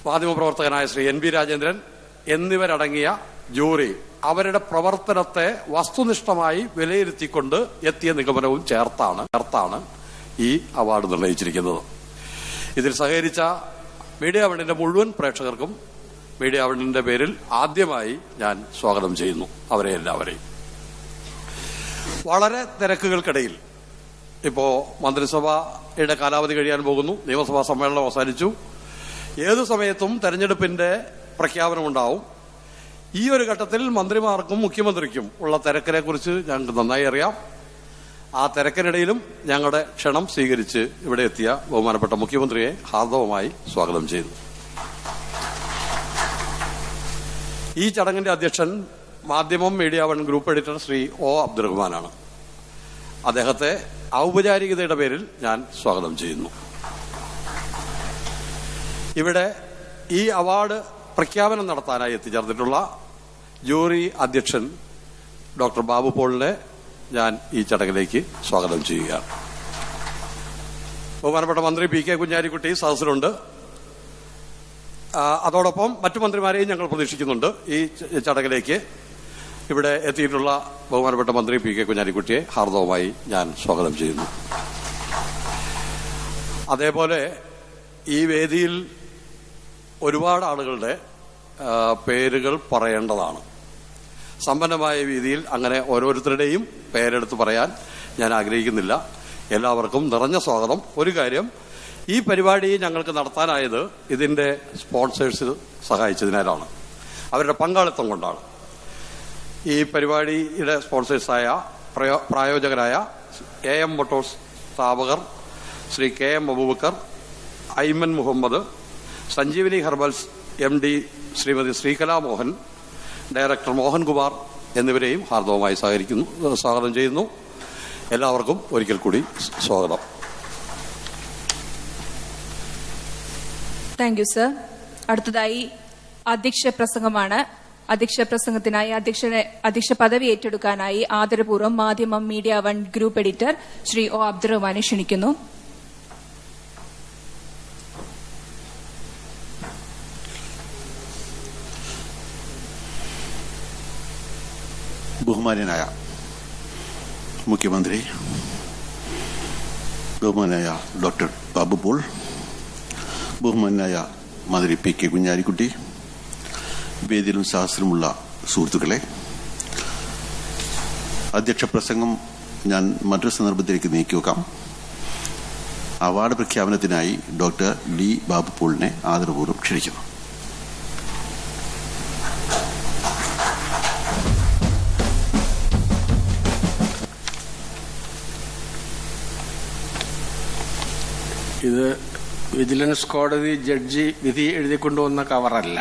മാധ്യമപ്രവർത്തകനായ Shri NB Rajendran എന്നിവരടങ്ങിയ jury അവരുടെ പ്രവർത്തനത്തെ വസ്തുനിഷ്ഠമായി വിലയിരുത്തിക്കൊണ്ട് എത്തിയ നിഗമനവും ചേർത്താണ് ഈ അവാർഡ് നിർണയിച്ചിരിക്കുന്നത്. ഇതിൽ സഹകരിച്ച മീഡിയ വണ്ണിന്റെ മുഴുവൻ പ്രേക്ഷകർക്കും മീഡിയ വണ്ണിന്റെ പേരിൽ ആദ്യമായി ഞാൻ സ്വാഗതം ചെയ്യുന്നു അവരെ എല്ലാവരെയും. വളരെ തിരക്കുകൾക്കിടയിൽ ഇപ്പോ മന്ത്രിസഭയുടെ കാലാവധി കഴിയാൻ പോകുന്നു, നിയമസഭാ സമ്മേളനം അവസാനിച്ചു. ഏതു സമയത്തും തെരഞ്ഞെടുപ്പിന്റെ പ്രഖ്യാപനമുണ്ടാവും. ഈ ഒരു ഘട്ടത്തിൽ മന്ത്രിമാർക്കും മുഖ്യമന്ത്രിക്കും ഉള്ള തിരക്കിനെ കുറിച്ച് ഞങ്ങൾക്ക് നന്നായി അറിയാം. ആ തിരക്കിനിടയിലും ഞങ്ങളുടെ ക്ഷണം സ്വീകരിച്ച് ഇവിടെ എത്തിയ ബഹുമാനപ്പെട്ട മുഖ്യമന്ത്രിയെ ഹാർദവമായി സ്വാഗതം ചെയ്തു. ഈ ചടങ്ങിന്റെ അധ്യക്ഷൻ മാധ്യമം media one group editor Shri O. അബ്ദുറഹ്മാനാണ്. അദ്ദേഹത്തെ ഔപചാരികതയുടെ പേരിൽ ഞാൻ സ്വാഗതം ചെയ്യുന്നു. ഇവിടെ ഈ അവാർഡ് പ്രഖ്യാപനം നടത്താനായി എത്തിച്ചേർന്നിട്ടുള്ള ജൂറി അധ്യക്ഷൻ ഡോക്ടർ ബാബു പോളിനെ ഞാൻ ഈ ചടങ്ങിലേക്ക് സ്വാഗതം ചെയ്യുകയാണ്. ബഹുമാനപ്പെട്ട മന്ത്രി P. K. കുഞ്ഞാലിക്കുട്ടി സദസ്സിലുണ്ട്. അതോടൊപ്പം മറ്റു മന്ത്രിമാരെയും ഞങ്ങൾ പ്രതീക്ഷിക്കുന്നുണ്ട് ഈ ചടങ്ങിലേക്ക്. ഇവിടെ എത്തിയിട്ടുള്ള ബഹുമാനപ്പെട്ട മന്ത്രി P. K. കുഞ്ഞാലിക്കുട്ടിയെ ഹാർദവമായി ഞാൻ സ്വാഗതം ചെയ്യുന്നു. അതേപോലെ ഈ വേദിയിൽ ഒരുപാട് ആളുകളുടെ പേരുകൾ പറയേണ്ടതാണ്. സമ്പന്നമായ രീതിയിൽ അങ്ങനെ ഓരോരുത്തരുടെയും പേരെടുത്ത് പറയാൻ ഞാൻ ആഗ്രഹിക്കുന്നില്ല. എല്ലാവർക്കും നിറഞ്ഞ സ്വാഗതം. ഒരു കാര്യം, ഈ പരിപാടി ഞങ്ങൾക്ക് നടത്താനായത് ഇതിന്റെ സ്പോൺസേഴ്സ് സഹായിച്ചതിനാലാണ്, അവരുടെ പങ്കാളിത്തം കൊണ്ടാണ്. ഈ പരിപാടിയുടെ സ്പോൺസേഴ്സായ പ്രായോജകരായ AM മോട്ടോഴ്സ് സ്ഥാപകർ Shri KM Abubakar, Aiman Muhammad, Sanjeevani herbals MD Shrimati Sreekala Mohan, director Mohankumar എന്നിവരെയും ഹാർദവമായി സ്വാഗതം ചെയ്യുന്നു. എല്ലാവർക്കും ഒരിക്കൽ കൂടി സ്വാഗതം. Thank you sir. അടുത്തതായി അധ്യക്ഷ പ്രസംഗമാണ്. അധ്യക്ഷ പ്രസംഗത്തിനായി അധ്യക്ഷ പദവി ഏറ്റെടുക്കാനായി ആദരപൂർവ്വം മാധ്യമം media one group editor Shri O. അബ്ദുറഹ്മാനെ ക്ഷണിക്കുന്നു. ബഹുമാന്യനായ മുഖ്യമന്ത്രി, ബഹുമാനായ ഡോക്ടർ ബാബു പോൾ, ബഹുമാനായ മന്ത്രി P. K. കുഞ്ഞാലിക്കുട്ടി, വേദിയിലും സഹസ്രമുള്ള സുഹൃത്തുക്കളെ, അധ്യക്ഷ പ്രസംഗം ഞാൻ മറ്റൊരു സന്ദർഭത്തിലേക്ക് നീക്കിവെക്കാം. അവാർഡ് പ്രഖ്യാപനത്തിനായി ഡോക്ടർ D. ബാബു പോളിനെ ആദരപൂർവ്വം ക്ഷണിക്കുന്നു. ഇത് വിജിലൻസ് കോടതി ജഡ്ജി വിധി എഴുതിക്കൊണ്ടുവന്ന കവറല്ല.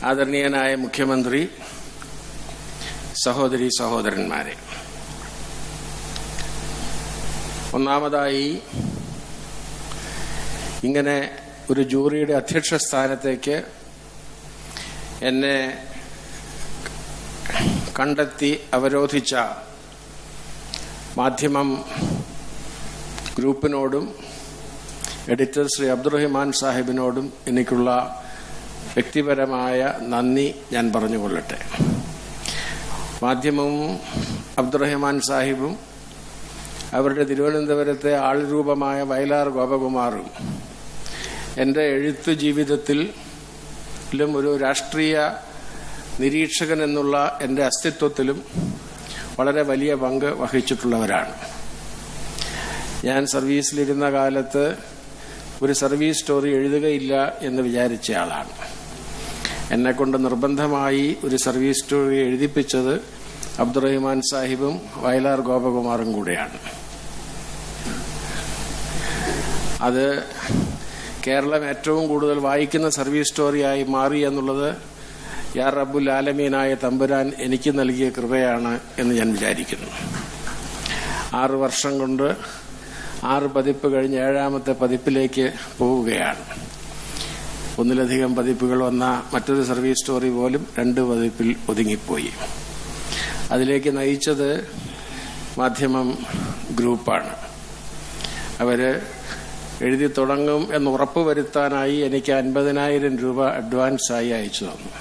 ആദരണീയനായ മുഖ്യമന്ത്രി, സഹോദരി സഹോദരന്മാരെ, ഒന്നാമതായി ഇങ്ങനെ ഒരു ജൂറിയുടെ അധ്യക്ഷ സ്ഥാനത്തേക്ക് എന്നെ കണ്ടെത്തി അവരോധിച്ച മാധ്യമം ഗ്രൂപ്പിനോടും എഡിറ്റർ ശ്രീ അബ്ദുറഹിമാൻ സാഹിബിനോടും എനിക്കുള്ള വ്യക്തിപരമായ നന്ദി ഞാൻ പറഞ്ഞുകൊള്ളട്ടെ. മാധ്യമവും അബ്ദുറഹിമാൻ സാഹിബും അവരുടെ തിരുവനന്തപുരത്തെ ആൾരൂപമായ വയലാർ ഗോപകുമാറും എൻ്റെ എഴുത്ത് ജീവിതത്തിലും ഒരു രാഷ്ട്രീയ നിരീക്ഷകൻ എന്നുള്ള എൻ്റെ അസ്തിത്വത്തിലും വളരെ വലിയ പങ്ക് വഹിച്ചിട്ടുള്ളവരാണ്. ഞാൻ സർവീസിലിരുന്ന കാലത്ത് ഒരു സർവീസ് സ്റ്റോറി എഴുതുകയില്ല എന്ന് വിചാരിച്ചയാളാണ്. എന്നെക്കൊണ്ട് നിർബന്ധമായി ഒരു സർവീസ് സ്റ്റോറി എഴുതിപ്പിച്ചത് അബ്ദുറഹിമാൻ സാഹിബും വയലാർ ഗോപകുമാറും കൂടെയാണ്. അത് കേരളം ഏറ്റവും കൂടുതൽ വായിക്കുന്ന സർവീസ് സ്റ്റോറിയായി മാറി എന്നുള്ളത് യാ റബ്ബുൽ ആലമീനായ തമ്പുരാൻ എനിക്ക് നൽകിയ കൃപയാണ് എന്ന് ഞാൻ വിചാരിക്കുന്നു. 6 വർഷം കൊണ്ട് 6 പതിപ്പ് കഴിഞ്ഞ് 7ാമത്തെ പതിപ്പിലേക്ക് പോവുകയാണ്. ഒന്നിലധികം പതിപ്പുകൾ വന്ന മറ്റൊരു സർവീസ് സ്റ്റോറി പോലും 2 പതിപ്പിൽ ഒതുങ്ങിപ്പോയി. അതിലേക്ക് നയിച്ചത് മാധ്യമം ഗ്രൂപ്പാണ്. അവര് എഴുതി തുടങ്ങും എന്ന് ഉറപ്പുവരുത്താനായി എനിക്ക് 50,000 രൂപ അഡ്വാൻസായി അയച്ചു തന്നു.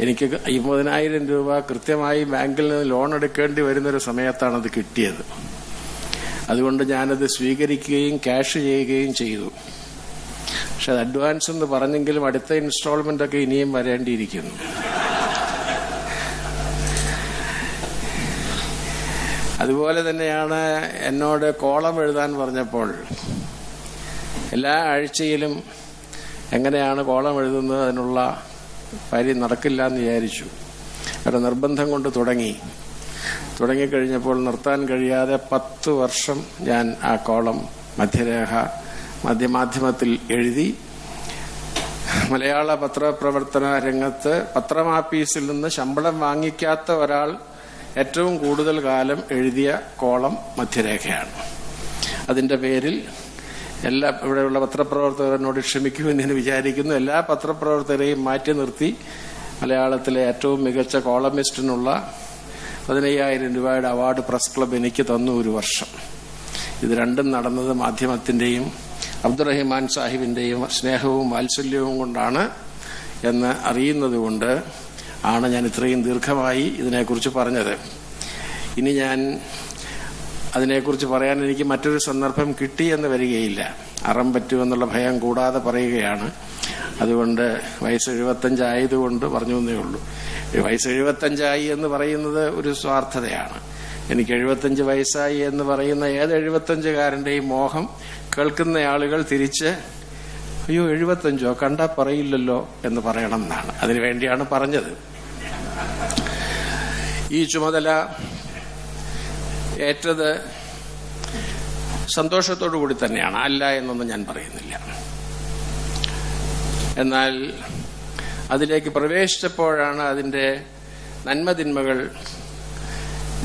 എനിക്ക് 50,000 രൂപ കൃത്യമായി ബാങ്കിൽ നിന്ന് ലോൺ എടുക്കേണ്ടി വരുന്നൊരു സമയത്താണ് അത് കിട്ടിയത്. അതുകൊണ്ട് ഞാനത് സ്വീകരിക്കുകയും ക്യാഷ് ചെയ്യുകയും ചെയ്തു. പക്ഷെ അത് അഡ്വാൻസ് എന്ന് പറഞ്ഞെങ്കിലും അടുത്ത ഇൻസ്റ്റാൾമെന്റ് ഒക്കെ ഇനിയും വരേണ്ടിയിരിക്കുന്നു. അതുപോലെ തന്നെയാണ് എന്നോട് കോളം എഴുതാൻ പറഞ്ഞപ്പോൾ എല്ലാ ആഴ്ചയിലും എങ്ങനെയാണ് കോളം എഴുതുന്നത്, അതിനുള്ള കാര്യം നടക്കില്ല എന്ന് വിചാരിച്ചു. അവരുടെ നിർബന്ധം കൊണ്ട് തുടങ്ങിക്കഴിഞ്ഞപ്പോൾ നിർത്താൻ കഴിയാതെ 10 വർഷം ഞാൻ ആ കോളം മാധ്യമത്തിൽ എഴുതി. മലയാള പത്രപ്രവർത്തന രംഗത്ത് പത്രമാപ്പീസിൽ നിന്ന് ശമ്പളം വാങ്ങിക്കാത്ത ഒരാൾ ഏറ്റവും കൂടുതൽ കാലം എഴുതിയ കോളം മധ്യരേഖയാണ്. അതിന്റെ പേരിൽ ഇവിടെയുള്ള പത്രപ്രവർത്തകരോട് ക്ഷമിക്കുമെന്ന് ഞാൻ വിചാരിക്കുന്നു. എല്ലാ പത്രപ്രവർത്തകരെയും മാറ്റി നിർത്തി മലയാളത്തിലെ ഏറ്റവും മികച്ച കോളമിസ്റ്റിനുള്ള 15,000 രൂപയുടെ അവാർഡ് പ്രസ് ക്ലബ് എനിക്ക് തന്നു ഒരു വർഷം. ഇത് രണ്ടും നടന്നത് മാധ്യമത്തിന്റെയും അബ്ദുറഹിമാൻ സാഹിബിന്റെയും സ്നേഹവും വാത്സല്യവും കൊണ്ടാണ് എന്ന് അറിയുന്നത് കൊണ്ട് ആണ് ഞാൻ ഇത്രയും ദീർഘമായി ഇതിനെക്കുറിച്ച് പറഞ്ഞത്. ഇനി ഞാൻ അതിനെക്കുറിച്ച് പറയാൻ എനിക്ക് മറ്റൊരു സന്ദർഭം കിട്ടി എന്ന് വരികയില്ല. അറം പറ്റുമെന്നുള്ള ഭയം കൂടാതെ പറയുകയാണ്. അതുകൊണ്ട് വയസ്സ് 75 ആയതുകൊണ്ട് പറഞ്ഞു എന്നേ ഉള്ളൂ. വയസ്സ് 75 എന്ന് പറയുന്നത് ഒരു സ്വാർത്ഥതയാണ്. എനിക്ക് 75 വയസ്സായി എന്ന് പറയുന്ന ഏത് 75-കാരന്റെയും മോഹം കേൾക്കുന്ന ആളുകൾ തിരിച്ച് അയ്യോ 75 കണ്ടാ പറയില്ലല്ലോ എന്ന് പറയണം എന്നാണ്. അതിനുവേണ്ടിയാണ് പറഞ്ഞത്. ഈ ചുമതല ഏറ്റത് സന്തോഷത്തോടു കൂടി തന്നെയാണ്, അല്ല എന്നൊന്നും ഞാൻ പറയുന്നില്ല. എന്നാൽ അതിലേക്ക് പ്രവേശിച്ചപ്പോഴാണ് അതിന്റെ നന്മതിന്മകൾ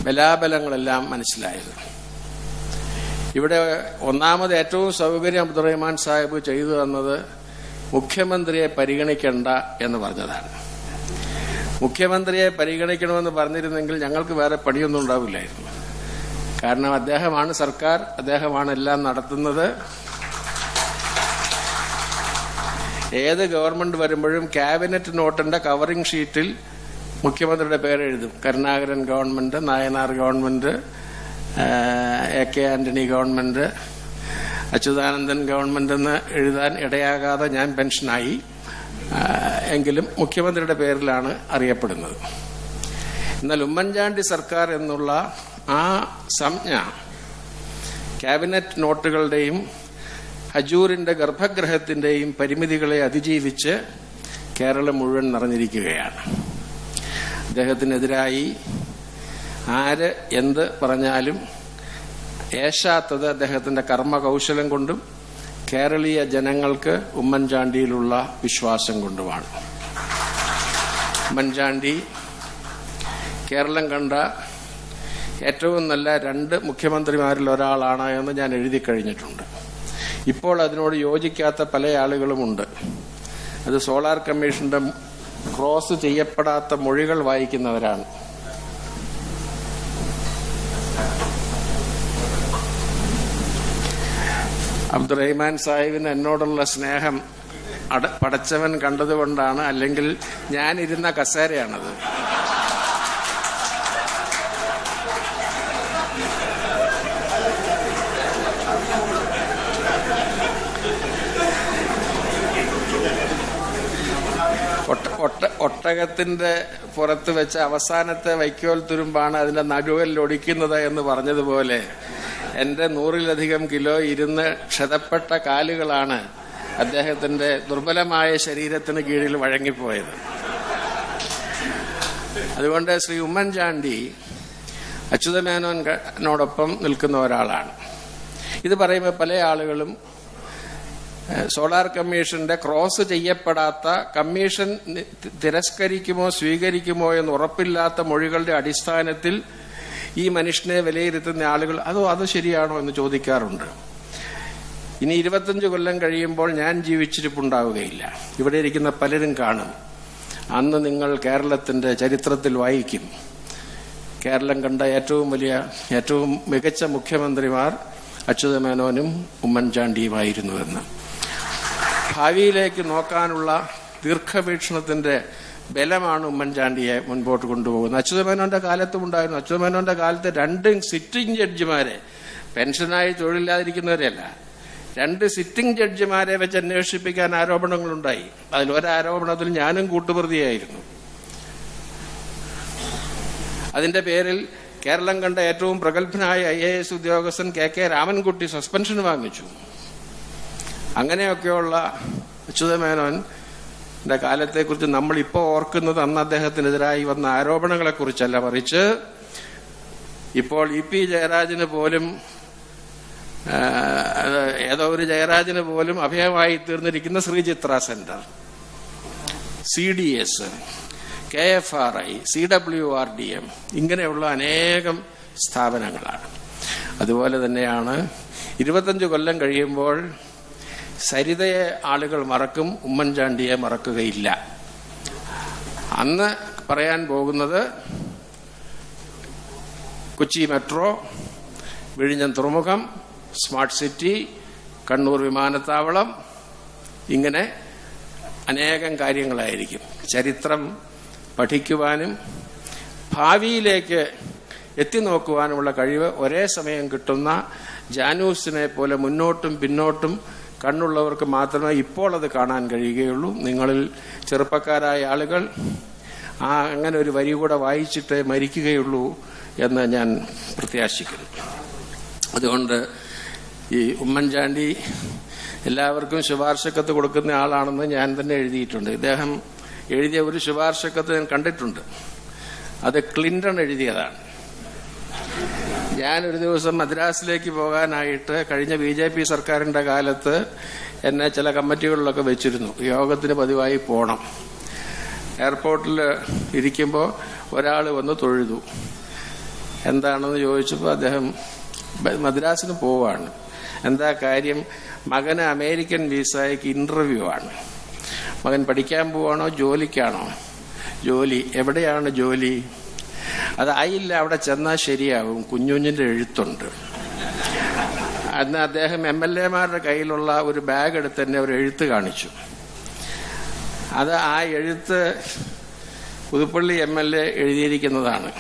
ബലാബലങ്ങളെല്ലാം മനസ്സിലായത്. ഇവിടെ ഒന്നാമത് ഏറ്റവും സൗകര്യം അബ്ദുറഹിമാൻ സാഹിബ് ചെയ്തു തന്നത് മുഖ്യമന്ത്രിയെ പരിഗണിക്കണ്ട എന്ന് പറഞ്ഞതാണ്. മുഖ്യമന്ത്രിയെ പരിഗണിക്കണമെന്ന് പറഞ്ഞിരുന്നെങ്കിൽ ഞങ്ങൾക്ക് വേറെ പണിയൊന്നും ഉണ്ടാവില്ലായിരുന്നു. കാരണം അദ്ദേഹമാണ് സർക്കാർ, അദ്ദേഹമാണ് എല്ലാം നടത്തുന്നത്. ഏത് ഗവൺമെന്റ് വരുമ്പോഴും ക്യാബിനറ്റ് നോട്ടിന്റെ കവറിംഗ് ഷീറ്റിൽ മുഖ്യമന്ത്രിയുടെ പേരെഴുതും. Karunakaran government, Nayanar government, AK Antony government, Achuthanandan government എന്ന് എഴുതാൻ ഇടയാകാതെ ഞാൻ പെൻഷനായി. എങ്കിലും മുഖ്യമന്ത്രിയുടെ പേരിലാണ് അറിയപ്പെടുന്നത്. എന്നാൽ ഉമ്മൻചാണ്ടി സർക്കാർ എന്നുള്ള ആ സംജ്ഞ ക്യാബിനറ്റ് നോട്ടുകളുടെയും ഹജൂറിന്റെ ഗർഭഗൃഹത്തിന്റെയും പരിമിതികളെ അതിജീവിച്ച് കേരളം മുഴുവൻ നിറഞ്ഞിരിക്കുകയാണ്. അദ്ദേഹത്തിനെതിരായി ആര് എന്ത് പറഞ്ഞാലും ഏശാത്തത് അദ്ദേഹത്തിന്റെ കർമ്മകൗശലം കൊണ്ടും കേരളീയ ജനങ്ങൾക്ക് ഉമ്മൻചാണ്ടിയിലുള്ള വിശ്വാസം കൊണ്ടുമാണ്. ഉമ്മൻചാണ്ടി കേരളം കണ്ട ഏറ്റവും നല്ല 2 മുഖ്യമന്ത്രിമാരിൽ ഒരാളാണ് എന്ന് ഞാൻ എഴുതി കഴിഞ്ഞിട്ടുണ്ട്. ഇപ്പോൾ അതിനോട് യോജിക്കാത്ത പല ആളുകളുമുണ്ട്. അത് സോളാർ കമ്മീഷന്റെ ക്രോസ് ചെയ്യപ്പെടാത്ത മൊഴികൾ വായിക്കുന്നവരാണ്. അബ്ദുറഹിമാൻ സാഹിബിന് എന്നോടുള്ള സ്നേഹം പടച്ചവൻ കണ്ടതുകൊണ്ടാണ്, അല്ലെങ്കിൽ ഞാനിരുന്ന കസേരയാണത്. ഒട്ടകത്തിന്റെ പുറത്ത് വെച്ച അവസാനത്തെ വൈക്കോൽ തുരുമ്പാണ് അതിന്റെ നടുവിൽ ഒടിക്കുന്നത് എന്ന് പറഞ്ഞതുപോലെ എന്റെ 100-ലധികം കിലോ ഇരുന്ന് ക്ഷതപ്പെട്ട കാലുകളാണ് അദ്ദേഹത്തിന്റെ ദുർബലമായ ശരീരത്തിന് കീഴിൽ വഴങ്ങിപ്പോയത്. അതുകൊണ്ട് ശ്രീ ഉമ്മൻചാണ്ടി അച്യുതമേനോനോടൊപ്പം നിൽക്കുന്ന ഒരാളാണ്. ഇത് പറയുമ്പോൾ പല ആളുകളും സോളാർ കമ്മീഷന്റെ ക്രോസ് ചെയ്യപ്പെടാത്ത, കമ്മീഷൻ തിരസ്കരിക്കുമോ സ്വീകരിക്കുമോ എന്ന് ഉറപ്പില്ലാത്ത മൊഴികളുടെ അടിസ്ഥാനത്തിൽ ഈ മനുഷ്യനെ വിലയിരുത്തുന്ന ആളുകൾ അത് ശരിയാണോ എന്ന് ചോദിക്കാറുണ്ട്. ഇനി 25 കൊല്ലം കഴിയുമ്പോൾ ഞാൻ ജീവിച്ചിരിപ്പുണ്ടാവുകയില്ല. ഇവിടെ ഇരിക്കുന്ന പലരും കാണും. അന്ന് നിങ്ങൾ കേരളത്തിന്റെ ചരിത്രത്തിൽ വായിക്കും, കേരളം കണ്ട ഏറ്റവും മികച്ച മുഖ്യമന്ത്രിമാർ അച്യുതമേനോനും ഉമ്മൻചാണ്ടിയുമായിരുന്നുവെന്ന്. ഭാവിയിലേക്ക് നോക്കാനുള്ള ദീർഘവീക്ഷണത്തിന്റെ ബലമാണ് ഉമ്മൻചാണ്ടിയെ മുൻപോട്ട് കൊണ്ടുപോകുന്നത്. അച്യുതമേനോന്റെ കാലത്തും ഉണ്ടായിരുന്നു. അച്യുതമേനോന്റെ കാലത്ത് 2 സിറ്റിംഗ് ജഡ്ജിമാരെ, പെൻഷനായി തൊഴിലില്ലാതിരിക്കുന്നവരെയല്ല, 2 സിറ്റിംഗ് ജഡ്ജിമാരെ വെച്ച് അന്വേഷിപ്പിക്കാൻ ആരോപണങ്ങളുണ്ടായി. അതിലൊരാരോപണത്തിൽ ഞാനും കൂട്ടുപ്രതിയായിരുന്നു. അതിന്റെ പേരിൽ കേരളം കണ്ട ഏറ്റവും പ്രഗത്ഭനായ IAS ഉദ്യോഗസ്ഥൻ KK രാമൻകുട്ടി സസ്പെൻഷൻ വാങ്ങിച്ചു. അങ്ങനെയൊക്കെയുള്ള അച്യുതമേനോന്റെ കാലത്തെക്കുറിച്ച് നമ്മളിപ്പോൾ ഓർക്കുന്നത് അന്ന് അദ്ദേഹത്തിനെതിരായി വന്ന ആരോപണങ്ങളെക്കുറിച്ചല്ല, മറിച്ച് ഇപ്പോൾ EP ജയരാജന് പോലും ഏതോ ഒരു ജയരാജന് പോലും അഭയമായി തീർന്നിരിക്കുന്ന Sree Chitra centre, CDS, KFRI, CWRDM, ഇങ്ങനെയുള്ള അനേകം സ്ഥാപനങ്ങളാണ്. അതുപോലെ തന്നെയാണ് 25 കൊല്ലം കഴിയുമ്പോൾ സരിതയെ ആളുകൾ മറക്കും, ഉമ്മൻചാണ്ടിയെ മറക്കുകയില്ല. അന്ന് പറയാൻ പോകുന്നത് കൊച്ചി മെട്രോ, വിഴിഞ്ഞം തുറമുഖം, സ്മാർട്ട് സിറ്റി, കണ്ണൂർ വിമാനത്താവളം, ഇങ്ങനെ അനേകം കാര്യങ്ങളായിരിക്കും. ചരിത്രം പഠിക്കുവാനും ഭാവിയിലേക്ക് എത്തിനോക്കുവാനുമുള്ള കഴിവ് ഒരേ സമയം കിട്ടുന്ന ജാനൂസിനെ പോലെ മുന്നോട്ടും പിന്നോട്ടും കണ്ണുള്ളവർക്ക് മാത്രമേ ഇപ്പോൾ അത് കാണാൻ കഴിയുകയുള്ളൂ. നിങ്ങളിൽ ചെറുപ്പക്കാരായ ആളുകൾ അങ്ങനെ ഒരു വരി കൂടെ വായിച്ചിട്ടേ മരിക്കുകയുള്ളൂ എന്ന് ഞാൻ പ്രത്യാശിക്കുന്നു. അതുകൊണ്ട് ഈ ഉമ്മൻചാണ്ടി എല്ലാവർക്കും ശുപാർശക്കത്ത് കൊടുക്കുന്ന ആളാണെന്ന് ഞാൻ തന്നെ എഴുതിയിട്ടുണ്ട്. ഇദ്ദേഹം എഴുതിയ ഒരു ശുപാർശക്കത്ത് ഞാൻ കണ്ടിട്ടുണ്ട്. അത് ക്ലിന്റൺ എഴുതിയതാണ്. ഞാനൊരു ദിവസം മദ്രാസിലേക്ക് പോകാനായിട്ട് കഴിഞ്ഞ BJP സർക്കാരിന്റെ കാലത്ത് എന്നെ ചില കമ്മിറ്റികളിലൊക്കെ വെച്ചിരുന്നു. യോഗത്തിന് പതിവായി പോകണം. എയർപോർട്ടിൽ ഇരിക്കുമ്പോൾ ഒരാൾ വന്ന് തൊഴുതു. എന്താണെന്ന് ചോദിച്ചപ്പോൾ അദ്ദേഹം മദ്രാസിന് പോവാണ്. എന്താ കാര്യം? മകന് അമേരിക്കൻ വിസയ്ക്ക് ഇന്റർവ്യൂ ആണ്. മകൻ പഠിക്കാൻ പോവാണോ ജോലിക്കാണോ? ജോലി. എവിടെയാണ് ജോലി? അതായില്ല, അവിടെ ചെന്നാൽ ശരിയാവും, കുഞ്ഞുഞ്ഞിന്റെ എഴുത്തുണ്ട്. അന്ന് അദ്ദേഹം MLA-മാരുടെ കയ്യിലുള്ള ഒരു ബാഗ് എടുത്ത് തന്നെ ഒരു എഴുത്ത് കാണിച്ചു. ആ എഴുത്ത് പുതുപ്പള്ളി MLA എഴുതിയിരിക്കുന്നതാണ്.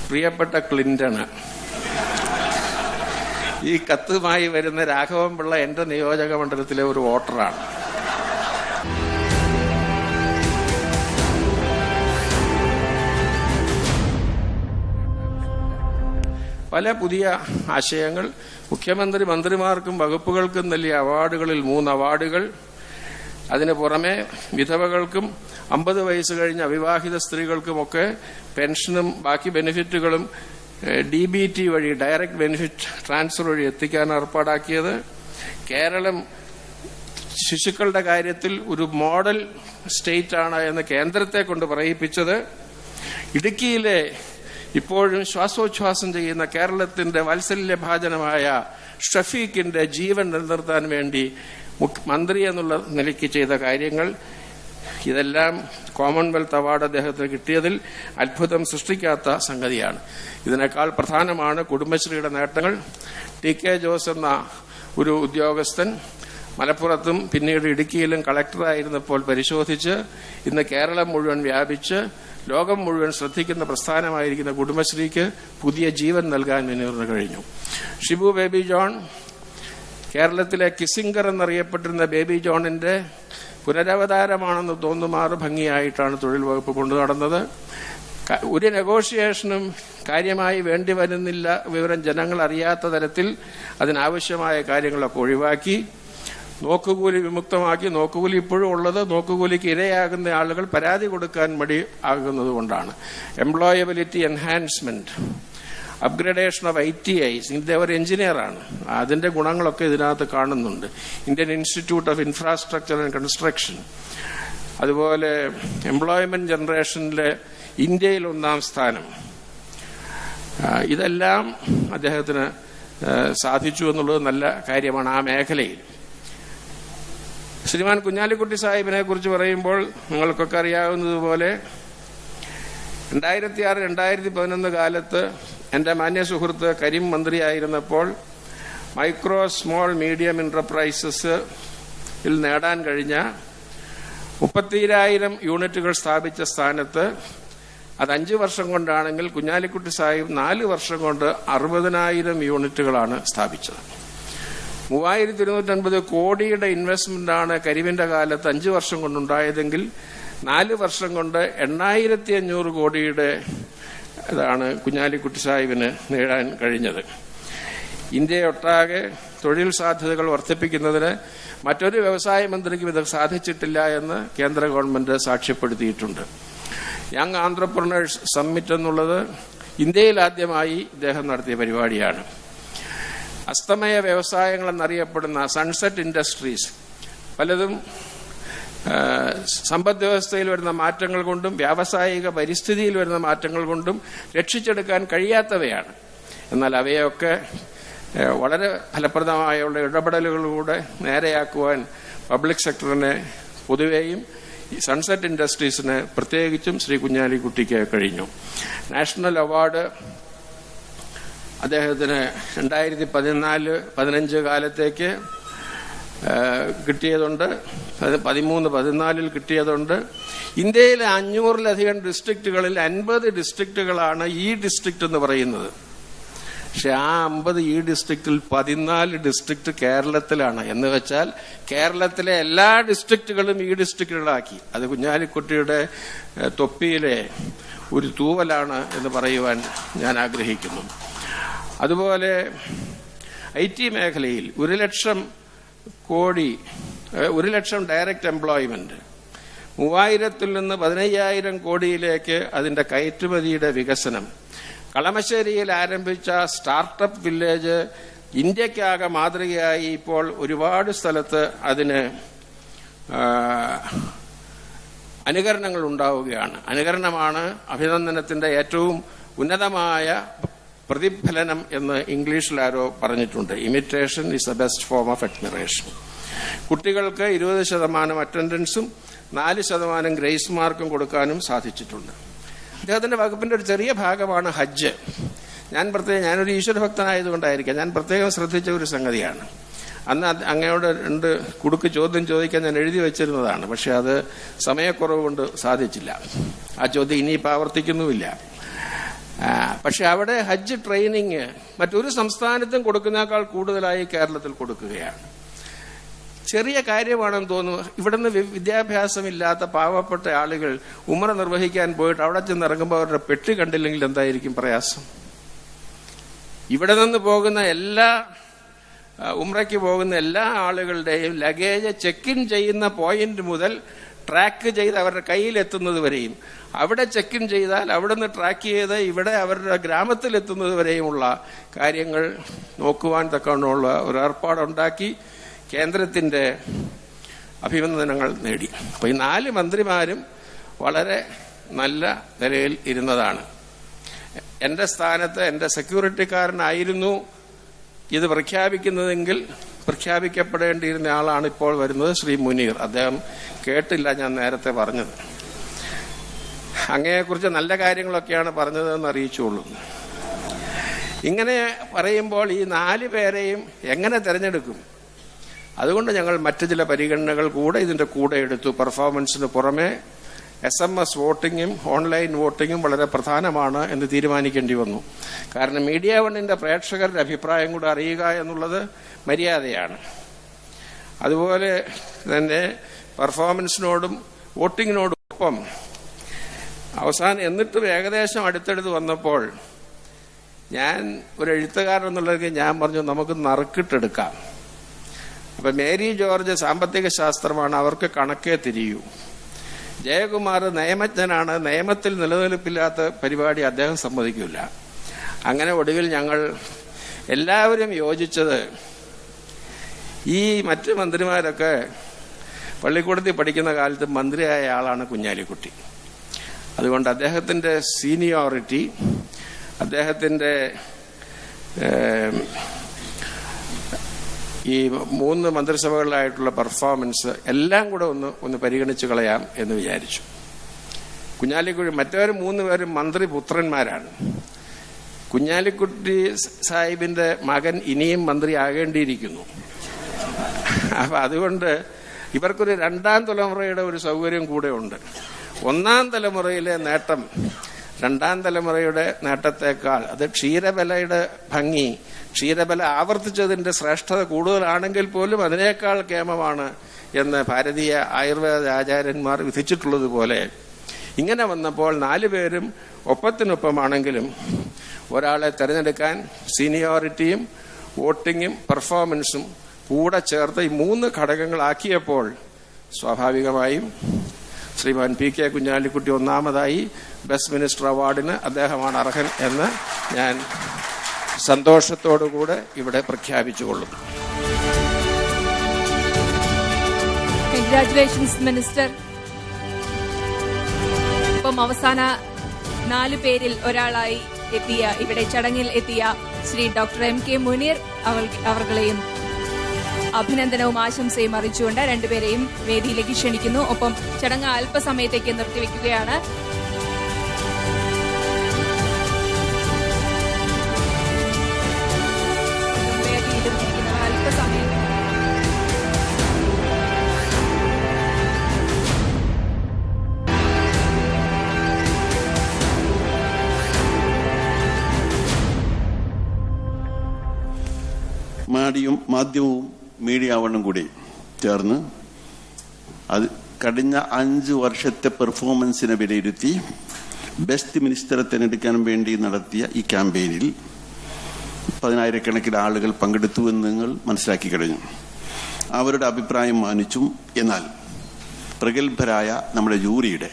പ്രിയപ്പെട്ട ക്ലിന്റണ്, ഈ കത്തുമായി വരുന്ന രാഘവൻപിള്ള എന്റെ നിയോജക മണ്ഡലത്തിലെ ഒരു വോട്ടറാണ്. പല പുതിയ ആശയങ്ങൾ മുഖ്യമന്ത്രി മന്ത്രിമാർക്കും വകുപ്പുകൾക്കും നൽകിയ അവാർഡുകളിൽ 3 അവാർഡുകൾ. അതിനു പുറമെ വിധവകൾക്കും 50 വയസ്സ് കഴിഞ്ഞ അവിവാഹിത സ്ത്രീകൾക്കുമൊക്കെ പെൻഷനും ബാക്കി ബെനിഫിറ്റുകളും DBT വഴി, ഡയറക്റ്റ് ബെനിഫിറ്റ് ട്രാൻസ്ഫർ വഴി എത്തിക്കാൻ ഏർപ്പാടാക്കിയത്. കേരളം ശിശുക്കളുടെ കാര്യത്തിൽ ഒരു മോഡൽ സ്റ്റേറ്റ് ആണ് എന്ന് കേന്ദ്രത്തെ കൊണ്ട് പറയിപ്പിച്ചത്. ഇടുക്കിയിലെ ഇപ്പോഴും ശ്വാസോച്ഛ്വാസം ചെയ്യുന്ന കേരളത്തിന്റെ വാത്സല്യഭാജനമായ ഷഫീഖിന്റെ ജീവൻ നിലനിർത്താൻ വേണ്ടി മന്ത്രി എന്നുള്ള നിലയ്ക്ക് ചെയ്ത കാര്യങ്ങൾ, ഇതെല്ലാം കോമൺവെൽത്ത് അവാർഡ് അദ്ദേഹത്തിന് കിട്ടിയതിൽ അത്ഭുതം സൃഷ്ടിക്കാത്ത സംഗതിയാണ്. ഇതിനേക്കാൾ പ്രധാനമാണ് കുടുംബശ്രീയുടെ നേട്ടങ്ങൾ. TK ജോസ് എന്ന ഒരു ഉദ്യോഗസ്ഥൻ മലപ്പുറത്തും പിന്നീട് ഇടുക്കിയിലും കളക്ടറായിരുന്നപ്പോൾ പരിശോധിച്ച് ഇന്ന് കേരളം മുഴുവൻ വ്യാപിച്ച് ലോകം മുഴുവൻ ശ്രദ്ധിക്കുന്ന പ്രസ്ഥാനമായിരിക്കുന്ന കുടുംബശ്രീക്ക് പുതിയ ജീവൻ നൽകാൻ മുന്നേറിന് കഴിഞ്ഞു. ഷിബു ബേബി ജോൺ, കേരളത്തിലെ കിസിംഗർ എന്നറിയപ്പെട്ടിരുന്ന ബേബി ജോണിന്റെ പുനരവതാരമാണെന്ന് തോന്നുമാറ് ഭംഗിയായിട്ടാണ് തൊഴിൽ വകുപ്പ് കൊണ്ടു നടന്നത്. ഒരു നെഗോഷിയേഷനും കാര്യമായി വേണ്ടി വരുന്നില്ല, വിവരം ജനങ്ങൾ അറിയാത്ത തരത്തിൽ അതിനാവശ്യമായ കാര്യങ്ങളൊക്കെ ഒഴിവാക്കി നോക്കുകൂലി വിമുക്തമാക്കി. നോക്കുകൂലി ഇപ്പോഴും ഉള്ളത് നോക്കുകൂലിക്ക് ഇരയാകുന്ന ആളുകൾ പരാതി കൊടുക്കാൻ മടി ആകുന്നത് കൊണ്ടാണ്. Employability enhancement, upgradation of ITIs. India ഒരു എഞ്ചിനീയറാണ്, അതിന്റെ ഗുണങ്ങളൊക്കെ ഇതിനകത്ത് കാണുന്നുണ്ട്. Indian institute of infrastructure and construction, അതുപോലെ എംപ്ലോയ്മെന്റ് ജനറേഷനിലെ ഇന്ത്യയിൽ 1ാം സ്ഥാനം. ഇതെല്ലാം അദ്ദേഹത്തിന് സാധിച്ചു എന്നുള്ളത് നല്ല കാര്യമാണ് ആ മേഖലയിൽ. ശ്രീമാൻ കുഞ്ഞാലിക്കുട്ടി സാഹിബിനെ കുറിച്ച് പറയുമ്പോൾ നിങ്ങൾക്കൊക്കെ അറിയാവുന്നതുപോലെ 2006-2011 കാലത്ത് എന്റെ മാന്യ സുഹൃത്ത് കരീം മന്ത്രിയായിരുന്നപ്പോൾ മൈക്രോ സ്മോൾ മീഡിയം എന്റർപ്രൈസസിൽ നേടാൻ കഴിഞ്ഞ 32,000 യൂണിറ്റുകൾ സ്ഥാപിച്ച സ്ഥാനത്ത് അത് 5 വർഷം കൊണ്ടാണെങ്കിൽ കുഞ്ഞാലിക്കുട്ടി സാഹിബ് 4 വർഷം കൊണ്ട് 60,000 യൂണിറ്റുകളാണ് സ്ഥാപിച്ചത്. 3,250 കോടിയുടെ ഇൻവെസ്റ്റ്മെന്റാണ് കരിവിന്റെ കാലത്ത് 5 വർഷം കൊണ്ടുണ്ടായതെങ്കിൽ 4 വർഷം കൊണ്ട് 8,500 കോടിയുടെ ഇതാണ് കുഞ്ഞാലിക്കുട്ടി സാഹിബിന് നേടാൻ കഴിഞ്ഞത്. ഇന്ത്യയൊട്ടാകെ തൊഴിൽ സാധ്യതകൾ വർദ്ധിപ്പിക്കുന്നതിന് മറ്റൊരു വ്യവസായ മന്ത്രിക്കും ഇത് സാധിച്ചിട്ടില്ല എന്ന് കേന്ദ്ര ഗവൺമെന്റ് സാക്ഷ്യപ്പെടുത്തിയിട്ടുണ്ട്. യങ് ആന്ത്രപ്രനേഴ്സ് സമ്മിറ്റ് എന്നുള്ളത് ഇന്ത്യയിൽ ആദ്യമായി ഇദ്ദേഹം നടത്തിയ പരിപാടിയാണ്. അസ്തമയ വ്യവസായങ്ങൾ എന്നറിയപ്പെടുന്ന സൺസെറ്റ് ഇൻഡസ്ട്രീസ് പലതും സമ്പദ് വ്യവസ്ഥയിൽ വരുന്ന മാറ്റങ്ങൾ കൊണ്ടും വ്യാവസായിക പരിസ്ഥിതിയിൽ വരുന്ന മാറ്റങ്ങൾ കൊണ്ടും രക്ഷിച്ചെടുക്കാൻ കഴിയാത്തവയാണ്. എന്നാൽ അവയൊക്കെ വളരെ ഫലപ്രദമായുള്ള ഇടപെടലുകളിലൂടെ നേരെയാക്കുവാൻ പബ്ലിക് സെക്ടറിനെ പൊതുവെയും സൺസെറ്റ് ഇൻഡസ്ട്രീസിന് പ്രത്യേകിച്ചും ശ്രീ കുഞ്ഞാലിക്കുട്ടിക്ക് കഴിഞ്ഞു. നാഷണൽ അവാർഡ് അദ്ദേഹത്തിന് 2014-15 കാലത്തേക്ക് കിട്ടിയതുണ്ട്. 13-14 കിട്ടിയതുണ്ട്. ഇന്ത്യയിലെ 500-ലധികം ഡിസ്ട്രിക്റ്റുകളിൽ 50 ഡിസ്ട്രിക്റ്റുകളാണ് ഈ ഡിസ്ട്രിക്റ്റ് എന്ന് പറയുന്നത്. പക്ഷെ ആ 50 ഈ ഡിസ്ട്രിക്റ്റിൽ 14 ഡിസ്ട്രിക്റ്റ് കേരളത്തിലാണ്. എന്ന് വെച്ചാൽ കേരളത്തിലെ എല്ലാ ഡിസ്ട്രിക്റ്റുകളും ഈ ഡിസ്ട്രിക്റ്റുകളാക്കി. അത് കുഞ്ഞാലിക്കുട്ടിയുടെ തൊപ്പിയിലെ ഒരു തൂവലാണ് എന്ന് പറയുവാൻ ഞാൻ ആഗ്രഹിക്കുന്നു. അതുപോലെ IT മേഖലയിൽ 1,00,000 കോടി 1,00,000 ഡയറക്റ്റ് എംപ്ലോയ്മെന്റ്, 3,000-ൽ നിന്ന് 15,000 കോടിയിലേക്ക് അതിന്റെ കയറ്റുമതിയുടെ വികസനം, കളമശ്ശേരിയിൽ ആരംഭിച്ച സ്റ്റാർട്ടപ്പ് വില്ലേജ് ഇന്ത്യക്കാകെ മാതൃകയായി ഇപ്പോൾ ഒരുപാട് സ്ഥലത്ത് അതിന് അനുകരണങ്ങൾ ഉണ്ടാവുകയാണ്. അനുകരണമാണ് അഭിനന്ദനത്തിന്റെ ഏറ്റവും ഉന്നതമായ പ്രതിഫലനം എന്ന് ഇംഗ്ലീഷിൽ ആരോ പറഞ്ഞിട്ടുണ്ട്. Imitation is the best form of admiration. കുട്ടികൾക്ക് 20% അറ്റൻഡൻസും 4% ഗ്രേസ് മാർക്കും കൊടുക്കാനും സാധിച്ചിട്ടുണ്ട്. അദ്ദേഹത്തിന്റെ വകുപ്പിന്റെ ഒരു ചെറിയ ഭാഗമാണ് ഹജ്ജ്. ഞാനൊരു ഈശ്വരഭക്തനായതുകൊണ്ടായിരിക്കാം ഞാൻ പ്രത്യേകം ശ്രദ്ധിച്ച ഒരു സംഗതിയാണ്. അന്ന് അങ്ങയോട് 2 കുടുക്ക് ചോദ്യം ചോദിക്കാൻ ഞാൻ എഴുതി വെച്ചിരുന്നതാണ്. പക്ഷെ അത് സമയക്കുറവ് കൊണ്ട് സാധിച്ചില്ല. ആ ചോദ്യം ഇനിയിപ്പോൾ ആവർത്തിക്കുന്നുമില്ല. പക്ഷെ അവിടെ ഹജ്ജ് ട്രെയിനിങ് മറ്റൊരു സംസ്ഥാനത്തും കൊടുക്കുന്നതിനേക്കാൾ കൂടുതലായി കേരളത്തിൽ കൊടുക്കുകയാണ്. ചെറിയ കാര്യമാണെന്ന് തോന്നുന്നു. ഇവിടുന്ന് വിദ്യാഭ്യാസമില്ലാത്ത പാവപ്പെട്ട ആളുകൾ ഉംറ നിർവഹിക്കാൻ പോയിട്ട് അവിടെ ചെന്നിറങ്ങുമ്പോൾ അവരുടെ പെട്ടി കണ്ടില്ലെങ്കിൽ എന്തായിരിക്കും പ്രയാസം? ഇവിടെ നിന്ന് പോകുന്ന ഉംറയ്ക്ക് പോകുന്ന എല്ലാ ആളുകളുടെയും ലഗേജ് ചെക്ക് ഇൻ ചെയ്യുന്ന പോയിന്റ് മുതൽ ട്രാക്ക് ചെയ്ത് അവരുടെ കയ്യിലെത്തുന്നത് വരെയും, അവിടെ ചെക്ക് ഇൻ ചെയ്താൽ അവിടെ നിന്ന് ട്രാക്ക് ചെയ്ത് ഇവിടെ അവരുടെ ഗ്രാമത്തിലെത്തുന്നത് വരെയുമുള്ള കാര്യങ്ങൾ നോക്കുവാൻ തക്കവണ്ണമുള്ള ഒരു ഏർപ്പാടുണ്ടാക്കി കേന്ദ്രത്തിന്റെ അഭിനന്ദനങ്ങൾ നേടി. അപ്പോൾ ഈ 4 മന്ത്രിമാരും വളരെ നല്ല നിലയിൽ ഇരുന്നതാണ്. എന്റെ സ്ഥാനത്ത് എന്റെ സെക്യൂരിറ്റിക്കാരനായിരുന്നു ഇത് പ്രഖ്യാപിക്കുന്നതെങ്കിൽ പ്രഖ്യാപിക്കപ്പെടേണ്ടിയിരുന്ന ആളാണ് ഇപ്പോൾ വരുന്നത്, ശ്രീ മുനീർ. അദ്ദേഹം കേട്ടില്ല ഞാൻ നേരത്തെ പറഞ്ഞത്. അങ്ങയെക്കുറിച്ച് നല്ല കാര്യങ്ങളൊക്കെയാണ് പറഞ്ഞതെന്ന് അറിയിച്ചുള്ളൂ. ഇങ്ങനെ പറയുമ്പോൾ ഈ 4 പേരെയും എങ്ങനെ തെരഞ്ഞെടുക്കും? അതുകൊണ്ട് ഞങ്ങൾ മറ്റു ചില പരിഗണനകൾ കൂടെ ഇതിന്റെ കൂടെ എടുത്തു. പെർഫോമൻസിന് പുറമെ SMS വോട്ടിങ്ങും ഓൺലൈൻ വോട്ടിങ്ങും വളരെ പ്രധാനമാണ് എന്ന് തീരുമാനിക്കേണ്ടി വന്നു. കാരണം മീഡിയ വണ്ണിന്റെ പ്രേക്ഷകരുടെ അഭിപ്രായം കൂടെ അറിയുക എന്നുള്ളത് മര്യാദയാണ്. അതുപോലെ തന്നെ പെർഫോമൻസിനോടും വോട്ടിങ്ങിനോടൊപ്പം അവസാനം എന്നിട്ടും ഏകദേശം അടുത്തടുത്ത് വന്നപ്പോൾ ഞാൻ ഒരു എഴുത്തുകാരൻ എന്നുള്ളത് ഞാൻ പറഞ്ഞു നമുക്ക് നറുക്കിട്ടെടുക്കാം. അപ്പൊ മേരി ജോർജ് സാമ്പത്തിക ശാസ്ത്രമാണ്, അവർക്ക് കണക്കേ തിരിയൂ. ജയകുമാർ നിയമജ്ഞനാണ്, നിയമത്തിൽ നിലനിൽപ്പില്ലാത്ത പരിപാടി അദ്ദേഹം സമ്മതിക്കില്ല. അങ്ങനെ ഒടുവിൽ ഞങ്ങൾ എല്ലാവരും യോജിച്ചത് ഈ മറ്റ് മന്ത്രിമാരൊക്കെ പള്ളിക്കൂടത്തിൽ പഠിക്കുന്ന കാലത്ത് മന്ത്രിയായ ആളാണ് കുഞ്ഞാലിക്കുട്ടി. അതുകൊണ്ട് അദ്ദേഹത്തിന്റെ സീനിയോറിറ്റി, അദ്ദേഹത്തിന്റെ ഈ 3 മന്ത്രിസഭകളിലായിട്ടുള്ള പെർഫോമൻസ് എല്ലാം കൂടെ ഒന്ന് പരിഗണിച്ചു കളയാം എന്ന് വിചാരിച്ചു. കുഞ്ഞാലിക്കുട്ടി മറ്റവരും 3 പേരും മന്ത്രിപുത്രന്മാരാണ്. കുഞ്ഞാലിക്കുട്ടി സാഹിബിന്റെ മകൻ ഇനിയും മന്ത്രിയാകേണ്ടിയിരിക്കുന്നു. അപ്പൊ അതുകൊണ്ട് ഇവർക്കൊരു രണ്ടാം തലമുറയുടെ ഒരു സൗകര്യം കൂടെ ഉണ്ട്. ഒന്നാം തലമുറയിലെ നേട്ടം രണ്ടാം തലമുറയുടെ നേട്ടത്തെക്കാൾ, അത് ക്ഷീരബലയുടെ ഭംഗി, ക്ഷീരബല ആവർത്തിച്ചതിന്റെ ശ്രേഷ്ഠത കൂടുതലാണെങ്കിൽ പോലും അതിനേക്കാൾ കേമമാണ് എന്ന് ഭാരതീയ ആയുർവേദ ആചാര്യന്മാർ വിധിച്ചിട്ടുള്ളതുപോലെ ഇങ്ങനെ വന്നപ്പോൾ 4 പേരും ഒപ്പത്തിനൊപ്പമാണെങ്കിലും ഒരാളെ തെരഞ്ഞെടുക്കാൻ സീനിയോറിറ്റിയും വോട്ടിങ്ങും പെർഫോമൻസും കൂടെ ചേർത്ത് ഈ 3 ഘടകങ്ങളാക്കിയപ്പോൾ സ്വാഭാവികമായും ശ്രീമാൻ പി.കെ. കുഞ്ഞാലിക്കുട്ടി ഒന്നാമതായി ബെസ്റ്റ് മിനിസ്റ്റർ അവാർഡിന് അദ്ദേഹമാണ് അർഹൻ എന്ന് ഞാൻ സന്തോഷത്തോടുകൂടെ ഇവിടെ പ്രഖ്യാപിച്ചുകൊള്ളുന്നു. Congratulations minister. ഇപ്പം അവസാന 4 പേരിൽ ഒരാളായി എത്തിയ, ഇവിടെ ചടങ്ങിൽ എത്തിയ ശ്രീ ഡോക്ടർ M.K. മുനീർ അവർകളെയും അഭിനന്ദനവും ആശംസയും അറിയിച്ചുകൊണ്ട് 2 പേരെയും വേദിയിലേക്ക് ക്ഷണിക്കുന്നു. ഒപ്പം ചടങ്ങ് അല്പസമയത്തേക്ക് നിർത്തിവെക്കുകയാണ്. അല്പസമയം മാധ്യമവും മീഡിയ ആവണം കൂടി ചേർന്ന് അത് കഴിഞ്ഞ 5 വർഷത്തെ പെർഫോമൻസിനെ വിലയിരുത്തി ബെസ്റ്റ് മിനിസ്റ്ററെ തിരഞ്ഞെടുക്കാൻ വേണ്ടി നടത്തിയ ഈ ക്യാമ്പയിനിൽ 10,000-കണക്കിന് ആളുകൾ പങ്കെടുത്തുവെന്ന് നിങ്ങൾ മനസ്സിലാക്കി കഴിഞ്ഞു. അവരുടെ അഭിപ്രായം മാനിച്ചും എന്നാൽ പ്രഗത്ഭരായ നമ്മുടെ ജൂറിയുടെ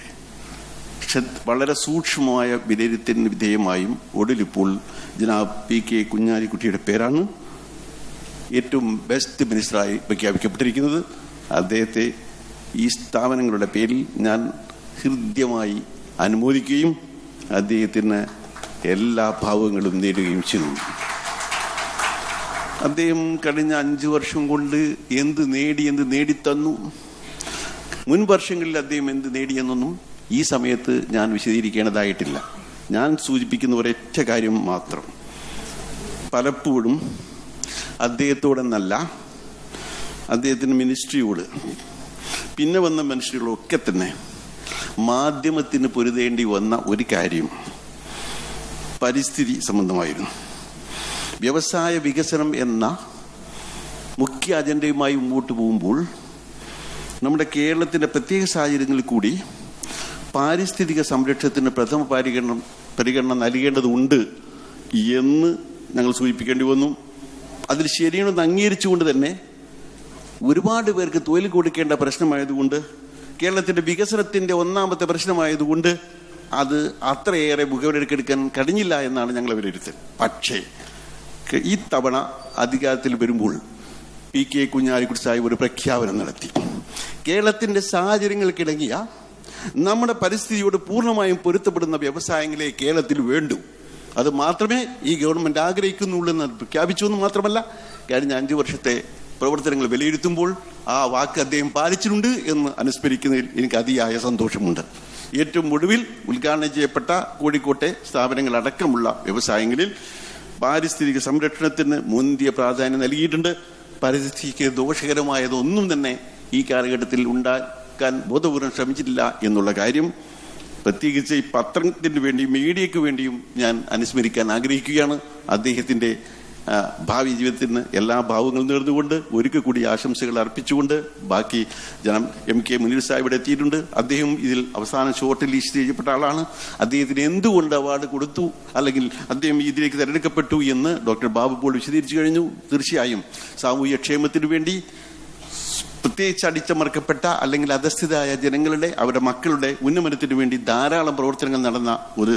വളരെ സൂക്ഷ്മമായ വിലയിരുത്തലിന് വിധേയമായും ഒടുവിലിപ്പോൾ ജനാബ് പി.കെ. കുഞ്ഞാലിക്കുട്ടിയുടെ പേരാണ് ഏറ്റവും ബെസ്റ്റ് മിനിസ്റ്ററായി പ്രഖ്യാപിക്കപ്പെട്ടിരിക്കുന്നത്. അദ്ദേഹത്തെ ഈ സ്ഥാപനങ്ങളുടെ പേരിൽ ഞാൻ ഹൃദ്യമായി അനുമോദിക്കുകയും അദ്ദേഹത്തിന് എല്ലാ ഭാവങ്ങളും നേടുകയും ചെയ്തു. അദ്ദേഹം കഴിഞ്ഞ 5 വർഷം കൊണ്ട് എന്ത് നേടിത്തന്നു, മുൻ വർഷങ്ങളിൽ അദ്ദേഹം എന്ത് നേടിയെന്നൊന്നും ഈ സമയത്ത് ഞാൻ വിശദീകരിക്കേണ്ടതായിട്ടില്ല. ഞാൻ സൂചിപ്പിക്കുന്ന ഒരൊറ്റ കാര്യം മാത്രം. പലപ്പോഴും അദ്ദേഹത്തോടെന്നല്ല, അദ്ദേഹത്തിന് മിനിസ്ട്രിയോട്, പിന്നെ വന്ന മനുഷ്യர்களൊക്കെ തന്നെ മാധ്യമത്തിന് പൊരുതേണ്ടി വന്ന ഒരു കാര്യം പരിസ്ഥിതി സംബന്ധമായിരുന്നു. വ്യവസായ വികസനം എന്ന മുഖ്യ അജണ്ടയുമായി മുമ്പോട്ട് പോകുമ്പോൾ നമ്മുടെ കേരളത്തിന്റെ പ്രത്യേക സാഹചര്യങ്ങളിൽ കൂടി പാരിസ്ഥിതിക സംരക്ഷണത്തിന് പ്രഥമ പരിഗണന നൽകേണ്ടതുണ്ട് എന്ന് ഞങ്ങൾ സൂചിപ്പിക്കേണ്ടി വന്നു. അതിൽ ശരിയാണെന്ന് അംഗീകരിച്ചുകൊണ്ട് തന്നെ ഒരുപാട് പേർക്ക് തൊഴിൽ കൊടുക്കേണ്ട പ്രശ്നമായതുകൊണ്ട്, കേരളത്തിന്റെ വികസനത്തിന്റെ ഒന്നാമത്തെ പ്രശ്നമായതുകൊണ്ട് അത് അത്രയേറെ മുഖവിലെടുക്കാൻ കഴിഞ്ഞില്ല എന്നാണ് ഞങ്ങളെ വിലയിരുത്തൽ. പക്ഷേ ഈ തവണ അധികാരത്തിൽ വരുമ്പോൾ പി.കെ. കുഞ്ഞാലിക്കുട്ടി സാഹിബ് ഒരു പ്രഖ്യാപനം നടത്തി. കേരളത്തിന്റെ സാഹചര്യങ്ങൾക്കിടങ്ങിയ നമ്മുടെ പരിസ്ഥിതിയോട് പൂർണ്ണമായും പൊരുത്തപ്പെടുന്ന വ്യവസായങ്ങളെ കേരളത്തിൽ വേണ്ടു. അത് മാത്രമേ ഈ ഗവൺമെന്റ് ആഗ്രഹിക്കുന്നുള്ളൂ എന്ന് പ്രഖ്യാപിച്ചു എന്ന് മാത്രമല്ല, കഴിഞ്ഞ 5 വർഷത്തെ പ്രവർത്തനങ്ങൾ വിലയിരുത്തുമ്പോൾ ആ വാക്ക് അദ്ദേഹം പാലിച്ചിട്ടുണ്ട് എന്ന് അനുസ്മരിക്കുന്നതിൽ എനിക്ക് അതിയായ സന്തോഷമുണ്ട്. ഏറ്റവും ഒടുവിൽ ഉദ്ഘാടനം ചെയ്യപ്പെട്ട കോഴിക്കോട്ടെ സ്ഥാപനങ്ങളടക്കമുള്ള വ്യവസായങ്ങളിൽ പാരിസ്ഥിതിക സംരക്ഷണത്തിന് മുന്തിയ പ്രാധാന്യം നൽകിയിട്ടുണ്ട്. പരിസ്ഥിതിക്ക് ദോഷകരമായതൊന്നും തന്നെ ഈ കാലഘട്ടത്തിൽ ഉണ്ടാക്കാൻ ബോധപൂർവ്വം ശ്രമിച്ചിട്ടില്ല എന്നുള്ള കാര്യം പ്രത്യേകിച്ച് ഈ പത്രത്തിന് വേണ്ടിയും മീഡിയയ്ക്ക് വേണ്ടിയും ഞാൻ അനുസ്മരിക്കാൻ ആഗ്രഹിക്കുകയാണ്. അദ്ദേഹത്തിന്റെ ഭാവി ജീവിതത്തിന് എല്ലാ ഭാവങ്ങളും നേർന്നുകൊണ്ട് ഒരിക്കൽ കൂടി ആശംസകൾ അർപ്പിച്ചുകൊണ്ട് ബാക്കി ജനം M.K. മുനീർ സാഹിബ് ഇവിടെ എത്തിയിട്ടുണ്ട്. അദ്ദേഹം ഇതിൽ അവസാന ഷോർട്ട് ലിസ്റ്റ് ചെയ്യപ്പെട്ട ആളാണ്. അദ്ദേഹത്തിന് എന്തുകൊണ്ട് അവാർഡ് കൊടുത്തു, അല്ലെങ്കിൽ അദ്ദേഹം ഇതിലേക്ക് തിരഞ്ഞെടുക്കപ്പെട്ടു എന്ന് ഡോക്ടർ ബാബു പോൾ വിശദീകരിച്ചു കഴിഞ്ഞു. തീർച്ചയായും സാമൂഹ്യ ക്ഷേമത്തിനു വേണ്ടി പ്രത്യേകിച്ച് അടിച്ചമർക്കപ്പെട്ട അല്ലെങ്കിൽ അധസ്ഥിതരായ ജനങ്ങളുടെ, അവരുടെ മക്കളുടെ ഉന്നമനത്തിനു വേണ്ടി ധാരാളം പ്രവർത്തനങ്ങൾ നടന്ന ഒരു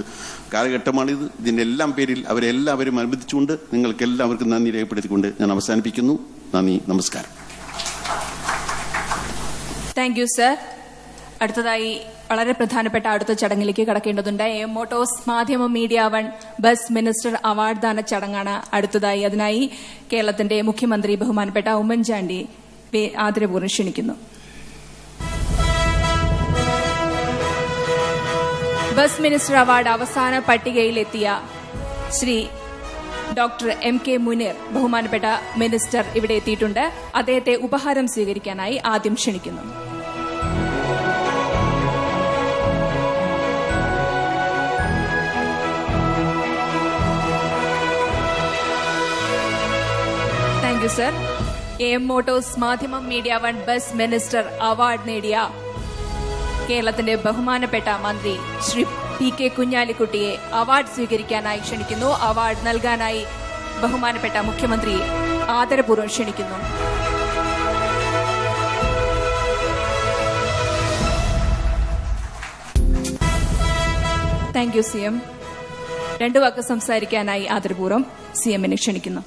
കാലഘട്ടമാണിത്. ഇതിൻ്റെ എല്ലാം പേരിൽ അവരെല്ലാവരും അനുബന്ധിച്ചുകൊണ്ട് നിങ്ങൾക്ക് എല്ലാവർക്കും നന്ദി രേഖപ്പെടുത്തിക്കൊണ്ട് ഞാൻ അവസാനിപ്പിക്കുന്നു. നന്ദി, നമസ്കാരം. Thank you sir. അടുത്തതായി വളരെ പ്രധാനപ്പെട്ട അടുത്ത ചടങ്ങിലേക്ക് കടക്കേണ്ടതുണ്ട്. മോട്ടോഴ്സ് മാധ്യമ media one best minister award ദാന ചടങ്ങാണ് അടുത്തതായി. അതിനായി കേരളത്തിന്റെ മുഖ്യമന്ത്രി ബഹുമാനപ്പെട്ട ഉമ്മൻചാണ്ടി ആദരപൂർവ്വം ക്ഷണിക്കുന്നു. ബസ് മിനിസ്റ്റർ അവാർഡ് അവസാന പട്ടികയിലെത്തിയ ശ്രീ ഡോക്ടർ M.K. മുനീർ ബഹുമാനപ്പെട്ട മിനിസ്റ്റർ ഇവിടെ എത്തിയിട്ടുണ്ട്. അദ്ദേഹത്തെ ഉപഹാരം സ്വീകരിക്കാനായി ആദ്യം ക്ഷണിക്കുന്നു. Thank you sir. AM motors Madhyamam media one best minister award നേടിയ കേരളത്തിന്റെ ബഹുമാനപ്പെട്ട മന്ത്രി ശ്രീ P.K. കുഞ്ഞാലിക്കുട്ടിയെ അവാർഡ് സ്വീകരിക്കാനായി ക്ഷണിക്കുന്നു. അവാർഡ് നൽകാനായി ബഹുമാനപ്പെട്ട മുഖ്യമന്ത്രിയെ ആദരപൂർവ്വം ക്ഷണിക്കുന്നു. Thank you CM. 2 വാക്ക് സംസാരിക്കാനായി ആദരപൂർവ്വം CM-നെ ക്ഷണിക്കുന്നു.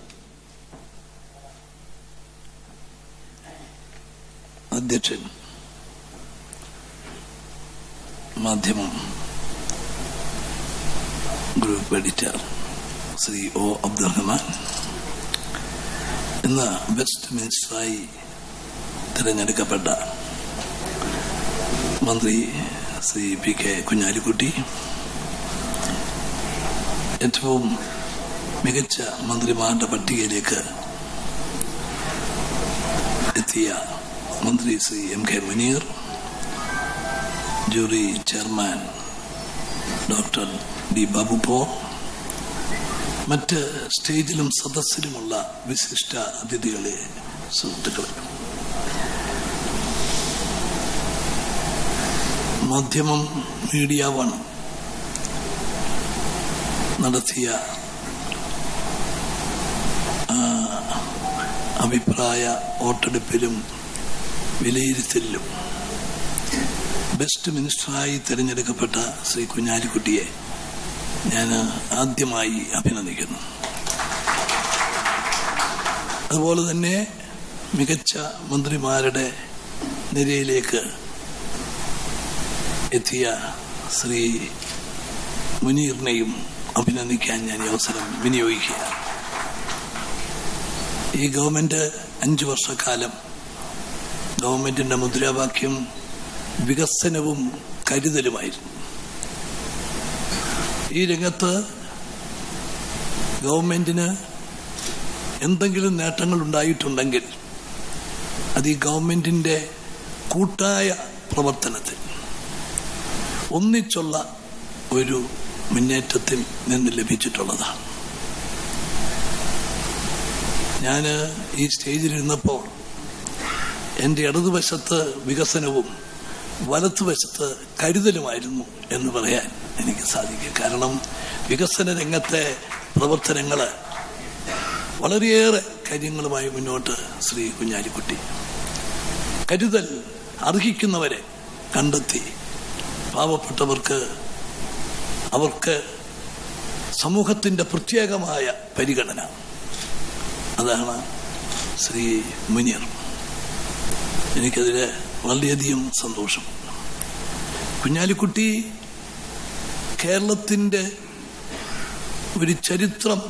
അധ്യക്ഷൻ, മാധ്യമം group editor Shri O. Abdurahman, ഇന്ന് വെസ്റ്റ് മിനിസ്റ്ററായി തിരഞ്ഞെടുക്കപ്പെട്ട മന്ത്രി ശ്രീ P.K. കുഞ്ഞാലിക്കുട്ടി, ഏറ്റവും മികച്ച മന്ത്രിമാരുടെ പട്ടികയിലേക്ക് എത്തിയ മന്ത്രി Shri M.K. Muneer, jury chairman doctor D. Babu Paul, മറ്റ് സ്റ്റേജിലും സദസ്സിലുമുള്ള വിശിഷ്ട അതിഥികളെ, സുഹൃത്തുക്കളെ, മാധ്യമം മീഡിയ വൺ നടത്തിയ അഭിപ്രായ വോട്ടെടുപ്പിലും വിലയിരുത്തലിലും ബെസ്റ്റ് മിനിസ്റ്ററായി തിരഞ്ഞെടുക്കപ്പെട്ട ശ്രീ കുഞ്ഞാലിക്കുട്ടിയെ ഞാൻ ആദ്യമായി അഭിനന്ദിക്കുന്നു. അതുപോലെ തന്നെ മികച്ച മന്ത്രിമാരുടെ നിരയിലേക്ക് എത്തിയ ശ്രീ മുനീറിനെയും അഭിനന്ദിക്കാൻ ഞാൻ ഈ അവസരം വിനിയോഗിക്കുകയാണ്. ഈ ഗവൺമെന്റ് 5 വർഷക്കാലം ഗവൺമെന്റിന്റെ മുദ്രാവാക്യം വികസനവും കരുതലുമായിരുന്നു. ഈ രംഗത്ത് ഗവൺമെന്റിന് എന്തെങ്കിലും നേട്ടങ്ങൾ ഉണ്ടായിട്ടുണ്ടെങ്കിൽ അത് ഈ ഗവൺമെന്റിന്റെ കൂട്ടായ പ്രവർത്തനത്തിൽ ഒന്നിച്ചുള്ള ഒരു മുന്നേറ്റത്തിൽ നിന്ന് ലഭിച്ചിട്ടുള്ളതാണ്. ഞാൻ ഈ സ്റ്റേജിലിരുന്നപ്പോൾ എൻ്റെ ഇടതുവശത്ത് വികസനവും വലത്തുവശത്ത് കരുതലുമായിരുന്നു എന്ന് പറയാൻ എനിക്ക് സാധിക്കും. കാരണം വികസന രംഗത്തെ പ്രവർത്തനങ്ങൾ വളരെയേറെ കാര്യങ്ങളുമായി മുന്നോട്ട് ശ്രീ കുഞ്ഞാലിക്കുട്ടി, കരുതൽ അർഹിക്കുന്നവരെ കണ്ടെത്തി പാവപ്പെട്ടവർക്ക് അവർക്ക് സമൂഹത്തിന്റെ പ്രത്യേകമായ പരിഗണന, അതാണ് ശ്രീ മുനീർ. എനിക്കതിൽ വളരെയധികം സന്തോഷമുണ്ട്. കുഞ്ഞാലിക്കുട്ടി കേരളത്തിന്റെ ഒരു ചരിത്രം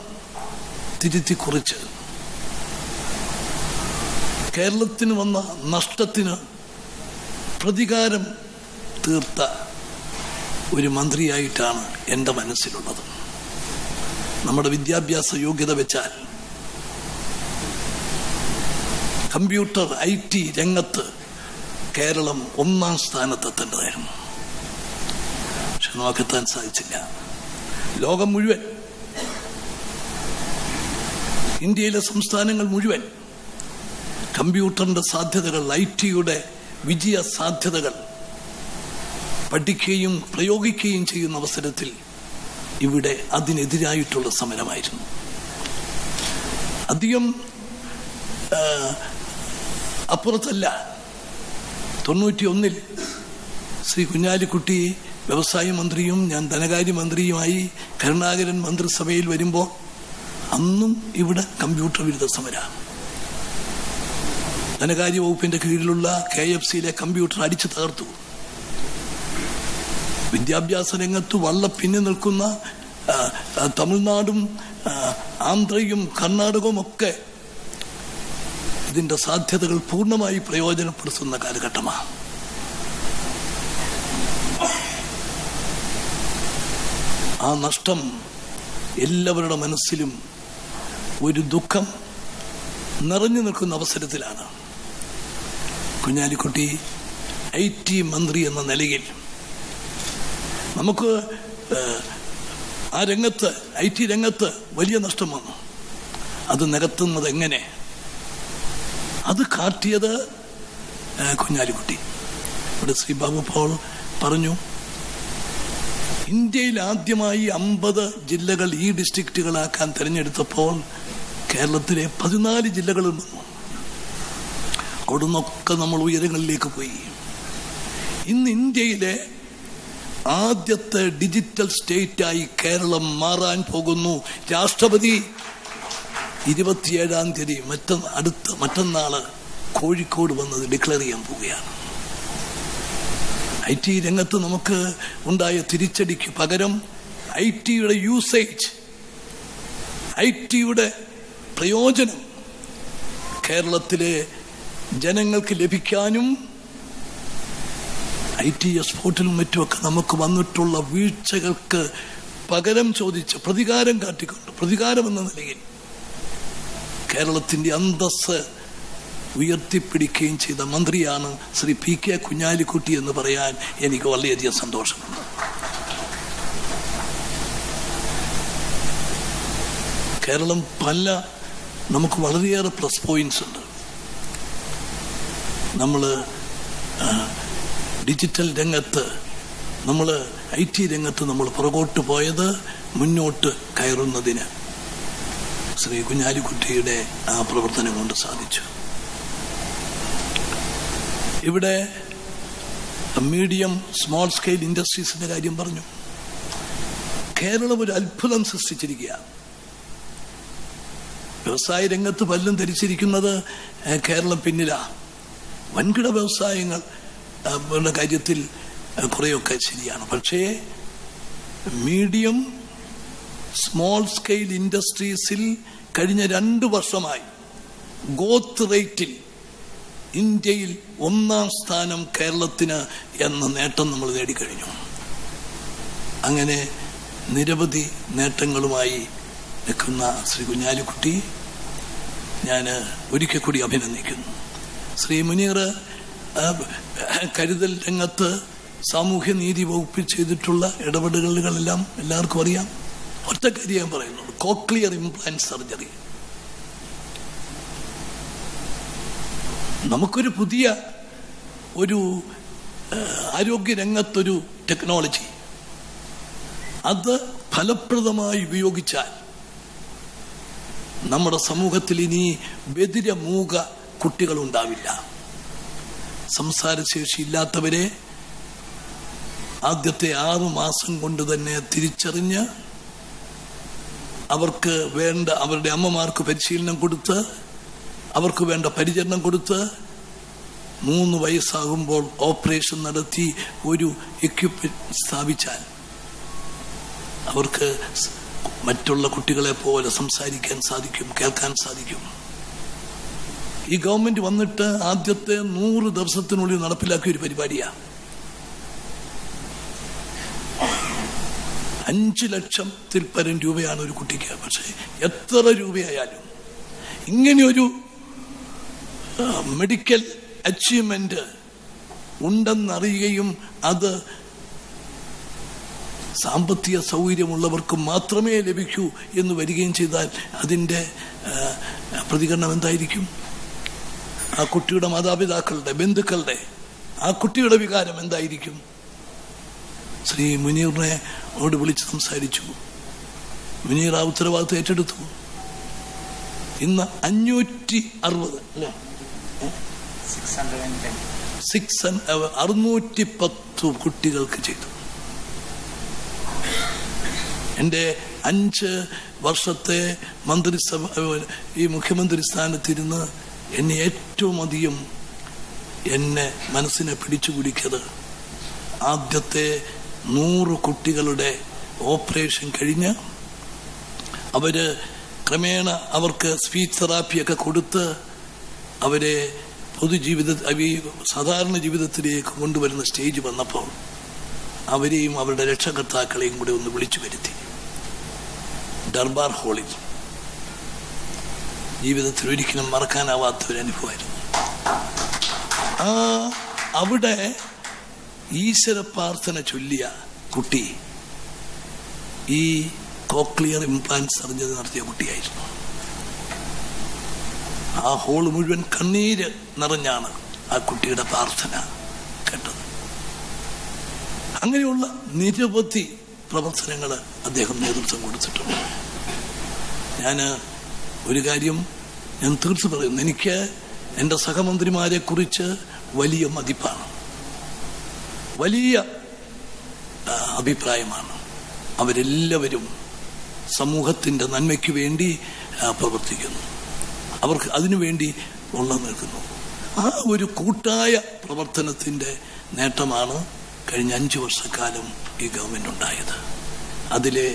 തിരുത്തിക്കുറിച്ച് കേരളത്തിന് വന്ന നഷ്ടത്തിന് പ്രതികാരം തീർത്ത ഒരു മന്ത്രിയായിട്ടാണ് എൻ്റെ മനസ്സിലുള്ളത്. നമ്മുടെ വിദ്യാഭ്യാസ യോഗ്യത വെച്ചാൽ കമ്പ്യൂട്ടർ IT രംഗത്ത് കേരളം 1ാം സ്ഥാനത്തെത്തേണ്ടതായിരുന്നു. പക്ഷെ നമുക്കെത്താൻ സാധിച്ചില്ല. ലോകം മുഴുവൻ, ഇന്ത്യയിലെ സംസ്ഥാനങ്ങൾ മുഴുവൻ കമ്പ്യൂട്ടറിന്റെ സാധ്യതകൾ, IT-യുടെ വിജയ സാധ്യതകൾ പഠിക്കുകയും പ്രയോഗിക്കുകയും ചെയ്യുന്ന അവസരത്തിൽ ഇവിടെ അതിനെതിരായിട്ടുള്ള സമരമായിരുന്നു. അധികം അപ്പുറത്തല്ല, 91 ശ്രീ കുഞ്ഞാലിക്കുട്ടി വ്യവസായ മന്ത്രിയും ഞാൻ ധനകാര്യമന്ത്രിയുമായി കരുണാകരൻ മന്ത്രിസഭയിൽ വരുമ്പോൾ അന്നും ഇവിടെ കമ്പ്യൂട്ടർ വിരുദ്ധ സമരമാണ്. ധനകാര്യ വകുപ്പിന്റെ കീഴിലുള്ള KFC-യിലെ കമ്പ്യൂട്ടർ അടിച്ചു തകർത്തു. വിദ്യാഭ്യാസ രംഗത്ത് വള്ളപ്പിന്നി നിൽക്കുന്ന തമിഴ്നാടും ആന്ധ്രയും കർണാടകവും ഒക്കെ ഇതിന്റെ സാധ്യതകൾ പൂർണ്ണമായി പ്രയോജനപ്പെടുത്തുന്ന കാലഘട്ടമാണ്. ആ നഷ്ടം എല്ലാവരുടെ മനസ്സിലും ഒരു ദുഃഖം നിറഞ്ഞു നിൽക്കുന്ന അവസരത്തിലാണ് കുഞ്ഞാലിക്കുട്ടി IT മന്ത്രി എന്ന നിലയിൽ നമുക്ക് ആ രംഗത്ത് IT രംഗത്ത് വലിയ നഷ്ടം വന്നു. അത് നികത്തുന്നത് എങ്ങനെ? അത് കാട്ടിയത് കുഞ്ഞാലിക്കുട്ടി. ഇവിടെ ശ്രീ ബാബു പോൾ പറഞ്ഞു, ഇന്ത്യയിൽ ആദ്യമായി 50 ജില്ലകൾ ഈ ഡിസ്ട്രിക്റ്റുകളാക്കാൻ തിരഞ്ഞെടുത്തപ്പോൾ കേരളത്തിലെ 14 ജില്ലകളിൽ നിന്നു. അവിടുന്നൊക്കെ നമ്മൾ ഉയരങ്ങളിലേക്ക് പോയി. ഇന്ന് ഇന്ത്യയിലെ ആദ്യത്തെ ഡിജിറ്റൽ സ്റ്റേറ്റായി കേരളം മാറാൻ പോകുന്നു. രാഷ്ട്രപതി 27-ാം തീയതി മറ്റന്നാള് കോഴിക്കോട് വന്നത് ഡിക്ലെയർ ചെയ്യാൻ പോവുകയാണ്. IT രംഗത്ത് നമുക്ക് ഉണ്ടായ തിരിച്ചടിക്ക് പകരം ITയുടെ യൂസേജ്, ITയുടെ പ്രയോജനം കേരളത്തിലെ ജനങ്ങൾക്ക് ലഭിക്കാനും IT എക്സ്പോർട്ടിലും മറ്റുമൊക്കെ നമുക്ക് വന്നിട്ടുള്ള വീഴ്ചകൾക്ക് പകരം ചോദിച്ച് പ്രതികാരം എന്ന നിലയിൽ കേരളത്തിന്റെ അന്തസ്സ് ഉയർത്തിപ്പിടിക്കുകയും ചെയ്ത മന്ത്രിയാണ് ശ്രീ PK കുഞ്ഞാലിക്കുട്ടി എന്ന് പറയാൻ എനിക്ക് വളരെയധികം സന്തോഷമുണ്ട്. കേരളം നമുക്ക് വളരെയേറെ പ്ലസ് പോയിന്റ്സ് ഉണ്ട്. നമ്മൾ ഡിജിറ്റൽ രംഗത്ത്, നമ്മൾ IT രംഗത്ത് നമ്മൾ പുറകോട്ട് പോയത് മുന്നോട്ട് കയറുന്നതിന് ശ്രീ കുഞ്ഞാലിക്കുട്ടിയുടെ ആ പ്രവർത്തനം കൊണ്ട് സാധിച്ചു. ഇവിടെ മീഡിയം സ്മോൾ സ്കെയിൽ ഇൻഡസ്ട്രീസിന്റെ കാര്യം പറഞ്ഞു. കേരളം ഒരു അത്ഭുതം സൃഷ്ടിച്ചിരിക്കുകയാണ്. വ്യവസായ രംഗത്ത് പലരും ധരിച്ചിരിക്കുന്നത് കേരളം പിന്നിലാ. വൻകിട വ്യവസായങ്ങൾ കാര്യത്തിൽ കുറെയൊക്കെ ശരിയാണ്. പക്ഷേ മീഡിയം സ്മോൾ സ്കെയിൽ ഇൻഡസ്ട്രീസിൽ കഴിഞ്ഞ 2 വർഷമായി ഗ്രോത്ത് റേറ്റിൽ ഇന്ത്യയിൽ 1-ാം സ്ഥാനം കേരളത്തിന് എന്ന നേട്ടം നമ്മൾ നേടിക്കഴിഞ്ഞു. അങ്ങനെ നിരവധി നേട്ടങ്ങളുമായി നിൽക്കുന്ന ശ്രീ കുഞ്ഞാലിക്കുട്ടി ഞാൻ ഒരിക്കൽ കൂടി അഭിനന്ദിക്കുന്നു. ശ്രീ മുനീർ കരുതൽ രംഗത്ത് സാമൂഹ്യനീതി വകുപ്പിൽ ചെയ്തിട്ടുള്ള ഇടപെടലുകളെല്ലാം എല്ലാവർക്കും അറിയാം. ഒറ്റ കാര്യം ഞാൻ പറയുന്നുള്ളൂ, കോക്ലിയർ ഇംപ്ലാന്റ് സർജറി. നമുക്കൊരു പുതിയ ആരോഗ്യ രംഗത്തൊരു ടെക്നോളജി, അത് ഫലപ്രദമായി ഉപയോഗിച്ചാൽ നമ്മുടെ സമൂഹത്തിൽ ഇനി ബധിരമൂക കുട്ടികൾ ഉണ്ടാവില്ല. സംസാരശേഷി ഇല്ലാത്തവരെ ആദ്യത്തെ 6 മാസം കൊണ്ട് തന്നെ തിരിച്ചറിഞ്ഞ് അവർക്ക് വേണ്ട, അവരുടെ അമ്മമാർക്ക് പരിശീലനം കൊടുത്ത് അവർക്ക് വേണ്ട പരിചരണം കൊടുത്ത് 3 വയസ്സാകുമ്പോൾ ഓപ്പറേഷൻ നടത്തി ഒരു എക്യുപ്മെന്റ് സ്ഥാപിച്ചാൽ അവർക്ക് മറ്റുള്ള കുട്ടികളെ പോലെ സംസാരിക്കാൻ സാധിക്കും, കേൾക്കാൻ സാധിക്കും. ഈ ഗവൺമെന്റ് വന്നിട്ട് ആദ്യത്തെ 100 ദിവസത്തിനുള്ളിൽ നടപ്പിലാക്കിയ ഒരു പരിപാടിയാണ്. 5 ലക്ഷത്തിൽ പരം രൂപയാണ് ഒരു കുട്ടിക്ക്. പക്ഷെ എത്ര രൂപയായാലും ഇങ്ങനെയൊരു മെഡിക്കൽ അച്ചീവ്മെന്റ് ഉണ്ടെന്നറിയുകയും അത് സാമ്പത്തിക സൗകര്യമുള്ളവർക്ക് മാത്രമേ ലഭിക്കൂ എന്ന് വരികയും ചെയ്താൽ അതിൻ്റെ പ്രതികരണം എന്തായിരിക്കും? ആ കുട്ടിയുടെ മാതാപിതാക്കളുടെ, ബന്ധുക്കളുടെ, ആ കുട്ടിയുടെ വികാരം എന്തായിരിക്കും? ശ്രീ മുനീറിനെ വിളിച്ച് സംസാരിച്ചു. മുനീർ ആ ഉത്തരവാദിത്വം ഏറ്റെടുത്തു. ഇന്ന് 610 കുട്ടികൾക്ക് ചെയ്തു. എൻ്റെ 5 വർഷത്തെ മന്ത്രിസഭ, ഈ മുഖ്യമന്ത്രി സ്ഥാനത്തിരുന്ന് എന്നെ ഏറ്റവും അധികം മനസ്സിനെ പിടിച്ചു കുടിക്കത് ആദ്യത്തെ 100 കുട്ടികളുടെ ഓപ്പറേഷൻ കഴിഞ്ഞ് അവര് ക്രമേണ അവർക്ക് സ്പീച്ച് തെറാപ്പിയൊക്കെ കൊടുത്ത് അവരെ സാധാരണ ജീവിതത്തിലേക്ക് കൊണ്ടുവരുന്ന സ്റ്റേജ് വന്നപ്പോൾ അവരെയും അവരുടെ രക്ഷകർത്താക്കളെയും കൂടെ ഒന്ന് വിളിച്ചു വരുത്തി. ദർബാർ ഹാളിൽ. ജീവിതത്തിൽ ഒരിക്കലും മറക്കാനാവാത്ത ഒരു അനുഭവമായിരുന്നു. അവിടെ ഈശ്വര പ്രാർത്ഥന ചൊല്ലിയ കുട്ടി ഈ കോക്ലിയർ ഇംപ്ലാന്റ് സർജറി നടത്തിയ കുട്ടിയായിരുന്നു. ആ ഹോള് മുഴുവൻ കണ്ണീര് നിറഞ്ഞാണ് ആ കുട്ടിയുടെ പ്രാർത്ഥന കേട്ടത്. അങ്ങനെയുള്ള നിരവധി പ്രവർത്തനങ്ങൾ അദ്ദേഹം നേതൃത്വം കൊടുത്തിട്ടുണ്ട്. ഒരു കാര്യം ഞാൻ തീർത്തു പറയുന്നു, എനിക്ക് എൻ്റെ സഹമന്ത്രിമാരെ കുറിച്ച് വലിയ മതിപ്പാണ്, വലിയ അഭിപ്രായമാണ്. അവരെല്ലാവരും സമൂഹത്തിൻ്റെ നന്മയ്ക്ക് വേണ്ടി പ്രവർത്തിക്കുന്നു, അവർക്ക് അതിനുവേണ്ടി നിൽക്കുന്നു. ആ ഒരു കൂട്ടായ പ്രവർത്തനത്തിൻ്റെ നേട്ടമാണ് കഴിഞ്ഞ 5 വർഷക്കാലം ഈ ഗവൺമെന്റ് ഉണ്ടായത്. അതിലെ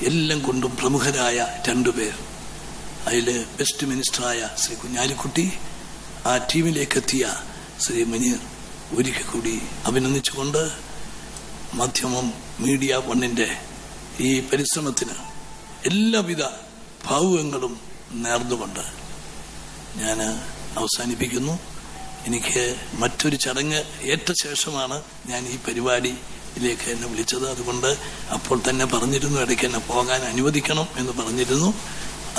എല്ലാം കൊണ്ടും പ്രമുഖരായ 2 പേർ, അതിൽ വെസ്റ്റ് മിനിസ്റ്ററായ ശ്രീ കുഞ്ഞാലിക്കുട്ടി, ആ ടീമിലേക്ക് എത്തിയ ശ്രീ മുനീർ, ഒരിക്കൽ കൂടി അഭിനന്ദിച്ചുകൊണ്ട് മാധ്യമം മീഡിയ വണ്ണിന്റെ ഈ പരിശ്രമത്തിന് എല്ലാവിധ ഭാവുകങ്ങളും നേർന്നുകൊണ്ട് ഞാൻ അവസാനിപ്പിക്കുന്നു. എനിക്ക് മറ്റൊരു ചടങ്ങ് ഏറ്റ ശേഷമാണ് ഞാൻ ഈ പരിപാടിയിലേക്ക് എന്നെ വിളിച്ചത്. അതുകൊണ്ട് അപ്പോൾ തന്നെ പറഞ്ഞിരുന്നു, ഇടയ്ക്ക് എന്നെ പോകാൻ അനുവദിക്കണം എന്ന് പറഞ്ഞിരുന്നു.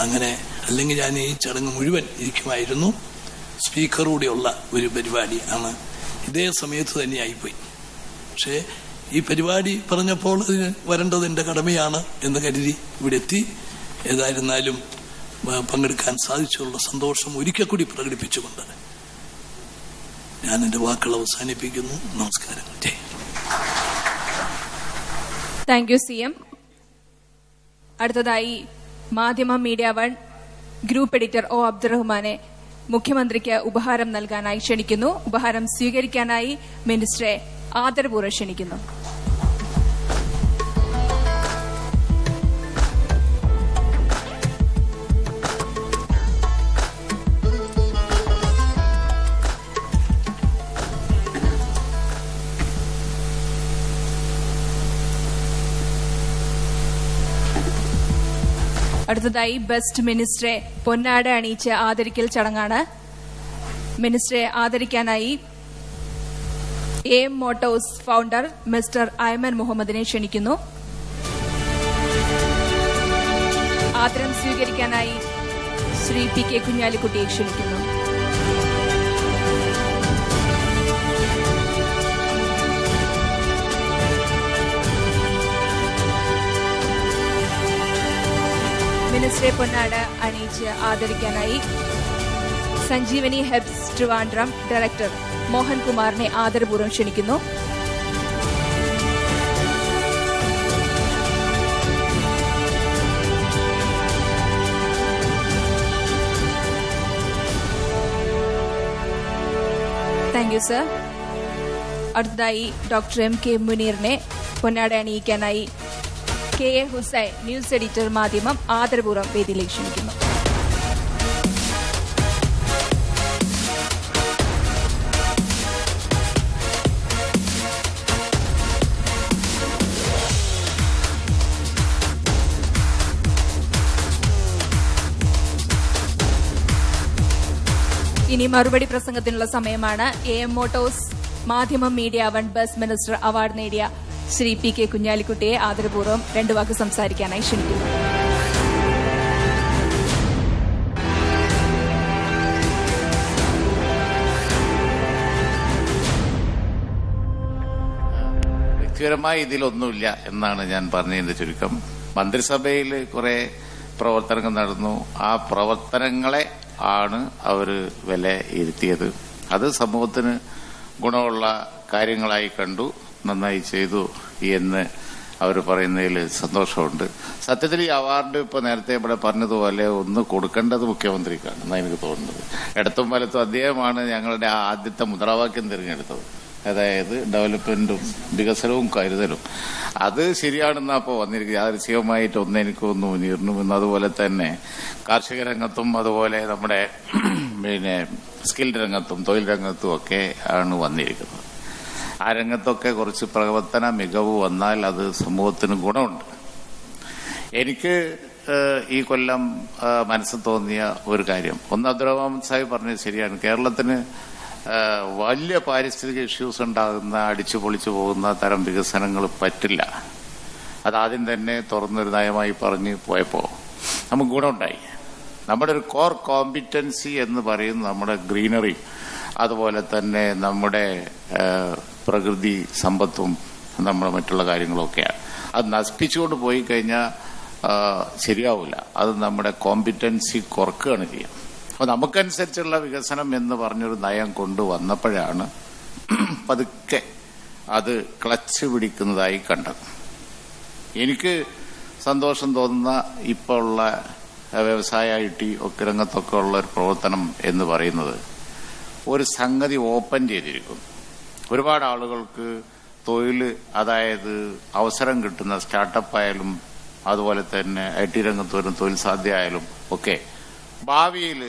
അങ്ങനെ അല്ലെങ്കിൽ ഞാൻ ഈ ചടങ്ങ് മുഴുവൻ ഇരിക്കുമായിരുന്നു. സ്പീക്കറൂടെയുള്ള ഒരു പരിപാടി ആണ്, ഇതേ സമയത്ത് തന്നെ ആയിപ്പോയി. പക്ഷേ ഈ പരിപാടി പറഞ്ഞപ്പോൾ അതിന് വരേണ്ടത് എൻ്റെ കടമയാണ് എന്ന് കരുതി ഇവിടെ എത്തി. ഏതായിരുന്നാലും പങ്കെടുക്കാൻ സാധിച്ചുള്ള സന്തോഷം ഒരിക്കൽ കൂടി പ്രകടിപ്പിച്ചുകൊണ്ട് ഞാൻ എൻ്റെ വാക്കുകൾ അവസാനിപ്പിക്കുന്നു. നമസ്കാരം. Thank you CM. അടുത്തതായി Madhyamam media one group editor O അബ്ദുറഹ്മാനെ മുഖ്യമന്ത്രിക്ക് ഉപഹാരം നൽകാനായി ക്ഷണിക്കുന്നു. ഉപഹാരം സ്വീകരിക്കാനായി മിനിസ്റ്ററെ ആദരപൂർവ്വം ക്ഷണിക്കുന്നു. അടുത്തതായി ബെസ്റ്റ് മിനിസ്റ്ററെ പൊന്നാട അണിയിച്ച് ആദരിക്കൽ ചടങ്ങാണ്. മിനിസ്റ്ററെ ആദരിക്കാനായി AM Motors founder mister Ayman മുഹമ്മദിനെ ക്ഷണിക്കുന്നു. ആദരം സ്വീകരിക്കാനായി ശ്രീ PK കുഞ്ഞാലിക്കുട്ടിയെ ക്ഷണിക്കുന്നു. മിനിസ്റ്ററെ പൊന്നാട അണിയിച്ച് ആദരിക്കാനായി സഞ്ജീവനി ഹെബ്സ് ട്രിവാൻഡ്രം ഡയറക്ടർ മോഹൻകുമാറിനെ ആദരപൂർവ്വം ക്ഷണിക്കുന്നു. Thank you sir. അടുത്തതായി ഡോക്ടർ MK മുനീറിനെ പൊന്നാട അണിയിക്കാനായി KA Hussain news editor Madhyamam ആദരപൂർവ്വം വേദിയിലേക്ക് ക്ഷണിക്കുന്നു. ഇനി മറുപടി പ്രസംഗത്തിനുള്ള സമയമാണ്. AM motors Madhyamam media one best minister award നേടിയ ശ്രീ PK കുഞ്ഞാലിക്കുട്ടിയെ ആദരപൂർവ്വം 2 വാക്ക് സംസാരിക്കാനായി ക്ഷണിക്കുന്നു. വ്യക്തിപരമായി ഇതിലൊന്നുമില്ല എന്നാണ് ഞാൻ പറഞ്ഞതിന്റെ ചുരുക്കം. മന്ത്രിസഭയിൽ കുറെ പ്രവർത്തനങ്ങൾ നടന്നു. ആ പ്രവർത്തനങ്ങളെ ആണ് അവർ വിലയിരുത്തിയത്. അത് സമൂഹത്തിന് ഗുണമുള്ള കാര്യങ്ങളായി കണ്ടു, നന്നായി ചെയ്തു എന്ന് അവർ പറയുന്നതിൽ സന്തോഷമുണ്ട്. സത്യത്തിൽ ഈ അവാർഡ് ഇപ്പോൾ നേരത്തെ ഇവിടെ പറഞ്ഞതുപോലെ ഒന്ന് കൊടുക്കേണ്ടത് മുഖ്യമന്ത്രിക്കാണ് എന്നാണ് എനിക്ക് തോന്നുന്നത്. ഇടത്തും വലത്തും അദ്ദേഹമാണ് ഞങ്ങളുടെ ആദ്യത്തെ മുദ്രാവാക്യം തിരഞ്ഞെടുത്തത്, അതായത് ഡെവലപ്മെന്റും വികസനവും കരുതലും. അത് ശരിയാണെന്നാ ഇപ്പോൾ വന്നിരിക്കുന്നത്. യാദൃശ്ചികമായിട്ട് എനിക്ക് തോന്നുന്നു മുനീറിനും ഇന്ന് അതുപോലെ തന്നെ കാർഷിക രംഗത്തും അതുപോലെ നമ്മുടെ സ്കിൽ രംഗത്തും തൊഴിൽ രംഗത്തും ഒക്കെ ആണ് വന്നിരിക്കുന്നത്. ആ രംഗത്തൊക്കെ കുറച്ച് പ്രവർത്തന മികവ് വന്നാൽ അത് സമൂഹത്തിന് ഗുണമുണ്ട്. എനിക്ക് ഈ കൊല്ലം മനസ്സിൽ തോന്നിയ ഒരു കാര്യം, ഒന്ന് അബ്ദുറഹ്മാൻ സാഹിബ് പറഞ്ഞത് ശരിയാണ്. കേരളത്തിന് വലിയ പാരിസ്ഥിതിക ഇഷ്യൂസ് ഉണ്ടാകുന്ന, അടിച്ചു പൊളിച്ചു പോകുന്ന തരം വികസനങ്ങൾ പറ്റില്ല. അതാദ്യം തന്നെ തുറന്നൊരു നയമായി പറഞ്ഞ് പോയപ്പോൾ നമുക്ക് ഗുണമുണ്ടായി. നമ്മുടെ ഒരു കോർ കോമ്പിറ്റൻസി എന്ന് പറയുന്നത് നമ്മുടെ ഗ്രീനറി, അതുപോലെ തന്നെ നമ്മുടെ പ്രകൃതി സമ്പത്തും നമ്മുടെ മറ്റുള്ള കാര്യങ്ങളൊക്കെയാണ്. അത് നശിപ്പിച്ചുകൊണ്ട് പോയി കഴിഞ്ഞാൽ ശരിയാവില്ല. അത് നമ്മുടെ കോമ്പിറ്റൻസി കുറക്കുകയാണ് ചെയ്യുക. അപ്പോൾ നമുക്കനുസരിച്ചുള്ള വികസനം എന്ന് പറഞ്ഞൊരു നയം കൊണ്ടുവന്നപ്പോഴാണ് പതുക്കെ അത് ക്ലച്ച് പിടിക്കുന്നതായി കണ്ടത്. എനിക്ക് സന്തോഷം തോന്നുന്ന ഇപ്പോൾ ഉള്ള വ്യവസായ IT ഒക്കെ രംഗത്തൊക്കെ ഉള്ള ഒരു പ്രവർത്തനം എന്ന് പറയുന്നത് ഒരു സംഗതി ഓപ്പൺ ചെയ്തിരിക്കുന്നു. ഒരുപാട് ആളുകൾക്ക് തൊഴിൽ, അതായത് അവസരം കിട്ടുന്ന സ്റ്റാർട്ടപ്പ് ആയാലും അതുപോലെ തന്നെ IT രംഗത്ത് വരുന്ന തൊഴിൽ സാധ്യമായാലും ഒക്കെ ഭാവിയിൽ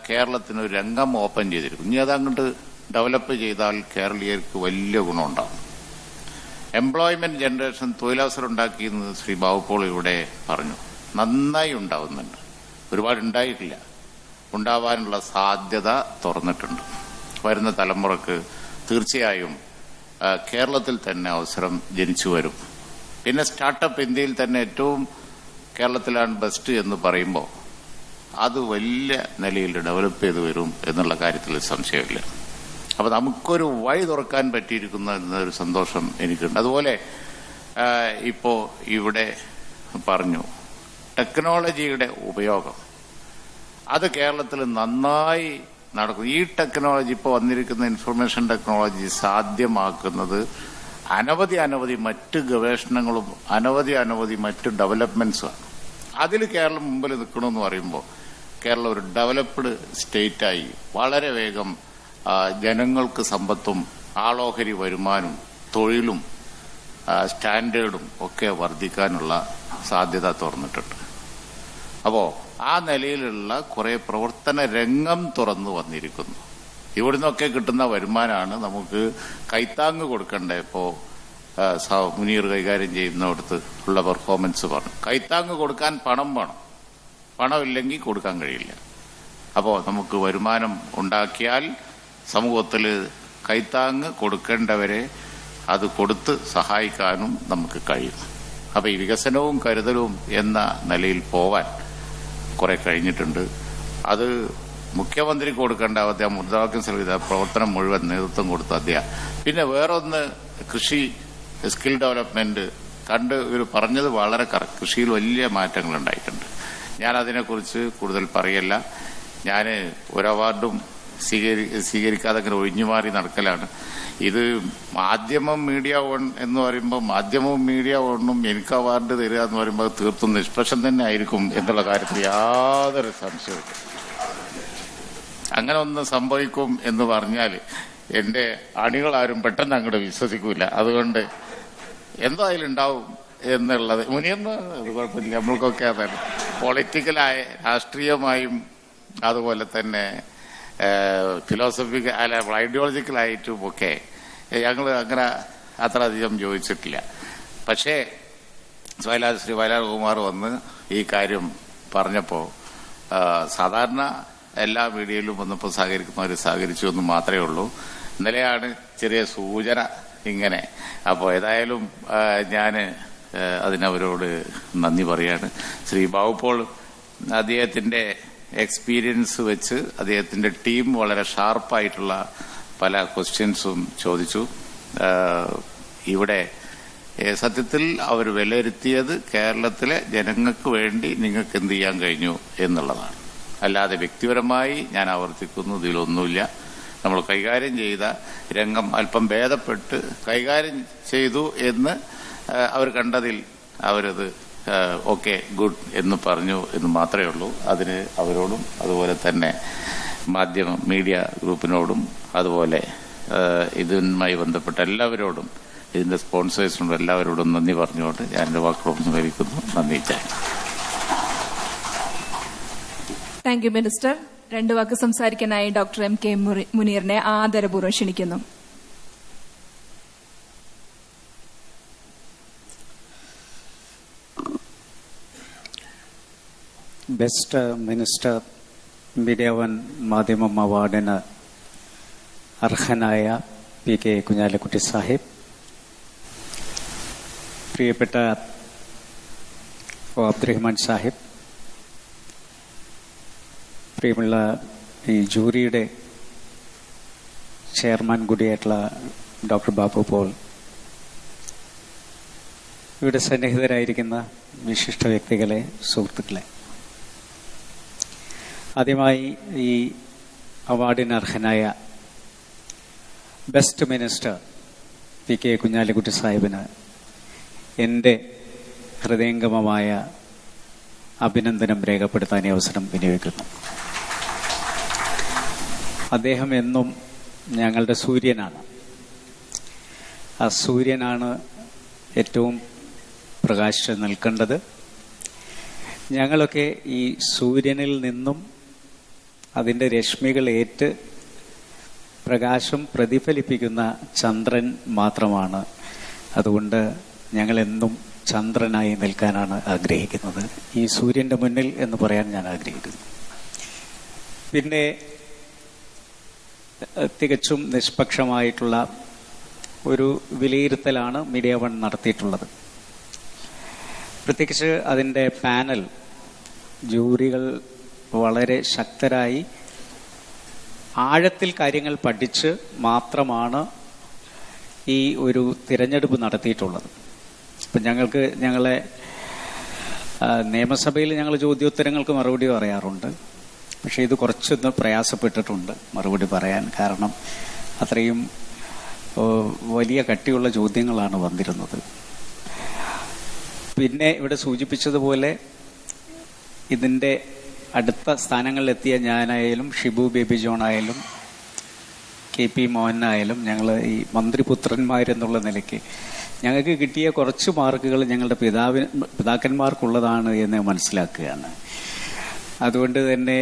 കേരളത്തിന് ഒരു രംഗം ഓപ്പൺ ചെയ്തിരിക്കും. ഇനി അതങ്ങോട്ട് ഡെവലപ്പ് ചെയ്താൽ കേരളീയർക്ക് വലിയ ഗുണമുണ്ടാകും. എംപ്ലോയ്മെന്റ് ജനറേഷൻ, തൊഴിലവസരം ഉണ്ടാക്കിയെന്ന് ശ്രീ ബാബുപോൾ ഇവിടെ പറഞ്ഞു. നന്നായി ഉണ്ടാവുന്നുണ്ട്. ഒരുപാട് ഉണ്ടായിട്ടില്ല, ഉണ്ടാവാനുള്ള സാധ്യത തുറന്നിട്ടുണ്ട്. വരുന്ന തലമുറക്ക് തീർച്ചയായും കേരളത്തിൽ തന്നെ അവസരം ജനിച്ചു വരും. പിന്നെ സ്റ്റാർട്ടപ്പ് ഇന്ത്യയിൽ തന്നെ ഏറ്റവും കേരളത്തിലാണ് ബെസ്റ്റ് എന്ന് പറയുമ്പോൾ അത് വലിയ നിലയിൽ ഡെവലപ്പ് ചെയ്ത് വരും എന്നുള്ള കാര്യത്തിൽ സംശയമില്ല. അപ്പോൾ നമുക്കൊരു വഴി തുറക്കാൻ പറ്റിയിരിക്കുന്ന എന്നൊരു സന്തോഷം എനിക്കുണ്ട്. അതുപോലെ ഇപ്പോൾ ഇവിടെ പറഞ്ഞു ടെക്നോളജിയുടെ ഉപയോഗം, അത് കേരളത്തിൽ നന്നായി നടക്കും. ഈ ടെക്നോളജി, ഇപ്പോൾ വന്നിരിക്കുന്ന ഇൻഫർമേഷൻ ടെക്നോളജി സാധ്യമാക്കുന്നത് അനവധി മറ്റ് ഗവേഷണങ്ങളും അനവധി മറ്റ് ഡെവലപ്മെന്റ്സുമാണ്. അതിൽ കേരളം മുമ്പിൽ നിൽക്കണമെന്ന് പറയുമ്പോൾ കേരളം ഒരു ഡെവലപ്ഡ് സ്റ്റേറ്റായി വളരെ വേഗം ജനങ്ങൾക്ക് സമ്പത്തും ആളോഹരി വരുമാനവും തൊഴിലും സ്റ്റാൻഡേർഡും ഒക്കെ വർദ്ധിക്കാനുള്ള സാധ്യത തുറന്നിട്ടുണ്ട്. അപ്പോൾ ആ നിലയിലുള്ള കുറെ പ്രവർത്തന രംഗം തുറന്നു വന്നിരിക്കുന്നു. ഇവിടുന്നൊക്കെ കിട്ടുന്ന വരുമാനമാണ് നമുക്ക് കൈത്താങ്ങ് കൊടുക്കേണ്ടത്. ഇപ്പോൾ മുനീർ കൈകാര്യം ചെയ്യുന്നിടത്ത് ഉള്ള പെർഫോമൻസ് പറഞ്ഞു, കൈത്താങ്ങ് കൊടുക്കാൻ പണം വേണം, പണമില്ലെങ്കിൽ കൊടുക്കാൻ കഴിയില്ല. അപ്പോൾ നമുക്ക് വരുമാനം ഉണ്ടാക്കിയാൽ സമൂഹത്തിൽ കൈത്താങ്ങ് കൊടുക്കേണ്ടവരെ അത് കൊടുത്ത് സഹായിക്കാനും നമുക്ക് കഴിയും. അപ്പോൾ ഈ വികസനവും കരുതലും എന്ന നിലയിൽ പോവാൻ കുറെ കഴിഞ്ഞിട്ടുണ്ട്. അത് മുഖ്യമന്ത്രി കൊടുക്കേണ്ട അദ്ദേഹം മുദ്രാവാക്യം നൽകിയ പ്രവർത്തനം മുഴുവൻ നേതൃത്വം കൊടുത്ത അദ്ദേഹം. പിന്നെ വേറൊന്ന്, കൃഷി സ്കിൽ ഡെവലപ്മെന്റ് കണ്ട് ഇവർ പറഞ്ഞത് വളരെ കറക്റ്റ്. കൃഷിയിൽ വലിയ മാറ്റങ്ങൾ ഉണ്ടായിട്ടുണ്ട്. ഞാൻ അതിനെക്കുറിച്ച് കൂടുതൽ പറയല്ല. ഞാൻ ഒരു അവാർഡും സ്വീകരിക്കാതെ അങ്ങനെ ഒഴിഞ്ഞുമാറി നടക്കലാണ്. ഇത് മാധ്യമം മീഡിയ ഓൺ എന്ന് പറയുമ്പോൾ മാധ്യമവും മീഡിയ ഓണും എനിക്ക് അവാർഡ് തരിക എന്ന് പറയുമ്പോൾ തീർത്തും നിഷ്പക്ഷം തന്നെ ആയിരിക്കും എന്നുള്ള കാര്യത്തിൽ യാതൊരു സംശയവും. അങ്ങനെ ഒന്ന് സംഭവിക്കും എന്ന് പറഞ്ഞാൽ എന്റെ അണികളാരും പെട്ടെന്ന് അങ്ങോട്ട് വിശ്വസിക്കൂല. അതുകൊണ്ട് എന്തായാലും ഉണ്ടാവും എന്നുള്ളത് മുനിയൊന്നും അത് കുഴപ്പമില്ല. നമ്മൾക്കൊക്കെ അതാണ് പൊളിറ്റിക്കലായ രാഷ്ട്രീയമായും അതുപോലെ തന്നെ ഫിലോസഫിക്കൽ അല്ല ഐഡിയോളജിക്കലായിട്ടും ഒക്കെ ഞങ്ങൾ അങ്ങനെ അത്ര അധികം ചോദിച്ചിട്ടില്ല. പക്ഷേ ശ്രീ വയലാർ കുമാർ വന്ന് ഈ കാര്യം പറഞ്ഞപ്പോൾ സാധാരണ എല്ലാ മീഡിയയിലും വന്നപ്പോൾ സഹകരിക്കുന്നവർ സഹകരിച്ചു എന്ന് മാത്രമേ ഉള്ളൂ. ഇന്നലെയാണ് ചെറിയ സൂചന ഇങ്ങനെ. അപ്പോൾ ഏതായാലും ഞാൻ അതിനവരോട് നന്ദി പറയാണ്. ശ്രീ ബാബുപോൾ അദ്ദേഹത്തിന്റെ എക്സ്പീരിയൻസ് വെച്ച് അദ്ദേഹത്തിന്റെ ടീം വളരെ ഷാർപ്പായിട്ടുള്ള പല ക്വസ്റ്റ്യൻസും ചോദിച്ചു. ഇവിടെ സത്യത്തിൽ അവർ വിലയിരുത്തിയത് കേരളത്തിലെ ജനങ്ങൾക്ക് വേണ്ടി നിങ്ങൾക്ക് എന്ത് ചെയ്യാൻ കഴിഞ്ഞു എന്നുള്ളതാണ്. അല്ലാതെ വ്യക്തിപരമായി ഞാൻ ആവർത്തിക്കുന്നു, ഇതിലൊന്നുമില്ല. നമ്മൾ കൈകാര്യം ചെയ്ത രംഗം അല്പം ഭേദപ്പെട്ട് കൈകാര്യം ചെയ്തു എന്ന് അവർ കണ്ടതിൽ അവരത് ഓക്കെ ഗുഡ് എന്ന് പറഞ്ഞു എന്ന് മാത്രമേ ഉള്ളൂ. അതിന് അവരോടും അതുപോലെ തന്നെ മാധ്യമ മീഡിയ ഗ്രൂപ്പിനോടും അതുപോലെ ഇതുമായി ബന്ധപ്പെട്ട എല്ലാവരോടും ഇതിന്റെ സ്പോൺസേഴ്സിനോടും എല്ലാവരോടും നന്ദി പറഞ്ഞുകൊണ്ട് ഞാൻ എന്റെ വാക്കുകളൊന്നും വിവരിക്കുന്നു. നന്ദി. Thank you minister. 2 വാക്ക് സംസാരിക്കാനായി ഡോക്ടർ M.K. മുനീറിനെ ആദരപൂർവ്വം ക്ഷണിക്കുന്നു. ബെസ്റ്റ് മിനിസ്റ്റർ മീഡിയ വൺ മാധ്യമം അവാർഡിന് അർഹനായ PK കുഞ്ഞാലിക്കുട്ടി സാഹിബ്, പ്രിയപ്പെട്ട അബ്ദുറഹ്മാൻ സാഹിബ്, പ്രിയമുള്ള ഈ ജൂറിയുടെ ചെയർമാൻ കൂടിയായിട്ടുള്ള ഡോക്ടർ ബാബു പോൾ, ഇവിടെ സന്നിഹിതരായിരിക്കുന്ന വിശിഷ്ട വ്യക്തികളെ, സുഹൃത്തുക്കളെ, ആദ്യമായി ഈ അവാർഡിന് അർഹനായ ബെസ്റ്റ് മിനിസ്റ്റർ PK കുഞ്ഞാലിക്കുട്ടി സാഹിബിന് എൻ്റെ ഹൃദയംഗമമായ അഭിനന്ദനം രേഖപ്പെടുത്താൻ ഈ അവസരം വിനിയോഗിക്കുന്നു. അദ്ദേഹം എന്നും ഞങ്ങളുടെ സൂര്യനാണ്. ആ സൂര്യനാണ് ഏറ്റവും പ്രകാശിച്ച് നിൽക്കേണ്ടത്. ഞങ്ങളൊക്കെ ഈ സൂര്യനിൽ നിന്നും അതിൻ്റെ രശ്മികൾ ഏറ്റ് പ്രകാശം പ്രതിഫലിപ്പിക്കുന്ന ചന്ദ്രൻ മാത്രമാണ്. അതുകൊണ്ട് ഞങ്ങളെന്നും ചന്ദ്രനായി നിൽക്കാനാണ് ആഗ്രഹിക്കുന്നത്, ഈ സൂര്യൻ്റെ മുന്നിൽ എന്ന് പറയാൻ ഞാൻ ആഗ്രഹിക്കുന്നു. പിന്നെ തികച്ചും നിഷ്പക്ഷമായിട്ടുള്ള ഒരു വിലയിരുത്തലാണ് മീഡിയ വൺ നടത്തിയിട്ടുള്ളത്. പ്രത്യേകിച്ച് അതിൻ്റെ പാനൽ ജൂറികൾ വളരെ ശക്തരായി ആഴത്തിൽ കാര്യങ്ങൾ പഠിച്ച് മാത്രമാണ് ഈ ഒരു തിരഞ്ഞെടുപ്പ് നടത്തിയിട്ടുള്ളത്. ഇപ്പം ഞങ്ങളെ നിയമസഭയിൽ ഞങ്ങൾ ചോദ്യോത്തരങ്ങൾക്ക് മറുപടി പറയാറുണ്ട്. പക്ഷേ ഇത് കുറച്ചൊന്ന് പ്രയാസപ്പെട്ടിട്ടുണ്ട് മറുപടി പറയാൻ. കാരണം അത്രയും വലിയ കട്ടിയുള്ള ചോദ്യങ്ങളാണ് വന്നിരുന്നത്. പിന്നെ ഇവിടെ സൂചിപ്പിച്ചതുപോലെ ഇതിൻ്റെ അടുത്ത സ്ഥാനങ്ങളിലെത്തിയ ഞാനായാലും ഷിബു ബേബി ജോൺ ആയാലും KP മോഹനായാലും ഞങ്ങൾ ഈ മന്ത്രിപുത്രന്മാരെന്നുള്ള നിലയ്ക്ക് ഞങ്ങൾക്ക് കിട്ടിയ കുറച്ച് മാർക്കുകൾ ഞങ്ങളുടെ പിതാക്കന്മാർക്കുള്ളതാണ് എന്ന് മനസ്സിലാക്കുകയാണ്. അതുകൊണ്ട് തന്നെ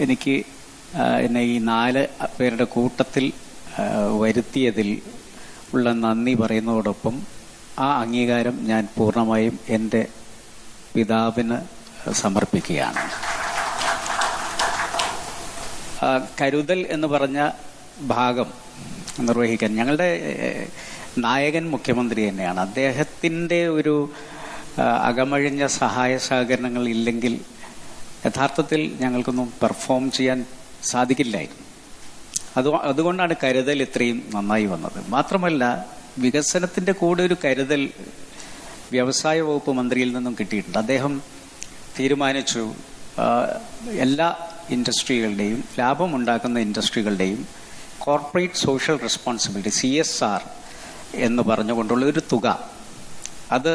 എനിക്ക് എന്നെ ഈ 4 പേരുടെ കൂട്ടത്തിൽ വരുത്തിയതിൽ ഉള്ള നന്ദി പറയുന്നതോടൊപ്പം ആ അംഗീകാരം ഞാൻ പൂർണ്ണമായും എൻ്റെ പിതാവിന് സമർപ്പിക്കുകയാണ്. കരുതൽ എന്ന് പറഞ്ഞ ഭാഗം നിർവഹിക്കാൻ ഞങ്ങളുടെ നായകൻ മുഖ്യമന്ത്രി തന്നെയാണ്. അദ്ദേഹത്തിൻ്റെ ഒരു അകമഴിഞ്ഞ സഹായ സഹകരണങ്ങൾ ഇല്ലെങ്കിൽ യഥാർത്ഥത്തിൽ ഞങ്ങൾക്കൊന്നും പെർഫോം ചെയ്യാൻ സാധിക്കില്ലായിരുന്നു. അതുകൊണ്ടാണ് കരുതൽ ഇത്രയും നന്നായി വന്നത്. മാത്രമല്ല, വികസനത്തിൻ്റെ കൂടെ ഒരു കരുതൽ വ്യവസായ വകുപ്പ് മന്ത്രിയിൽ നിന്നും കിട്ടിയിട്ടുണ്ട്. അദ്ദേഹം തീരുമാനിച്ചു എല്ലാ ഇൻഡസ്ട്രികളുടെയും, ലാഭമുണ്ടാക്കുന്ന ഇൻഡസ്ട്രികളുടെയും കോർപ്പറേറ്റ് സോഷ്യൽ റെസ്പോൺസിബിലിറ്റി CSR എന്ന് പറഞ്ഞുകൊണ്ടുള്ള ഒരു തുക അത്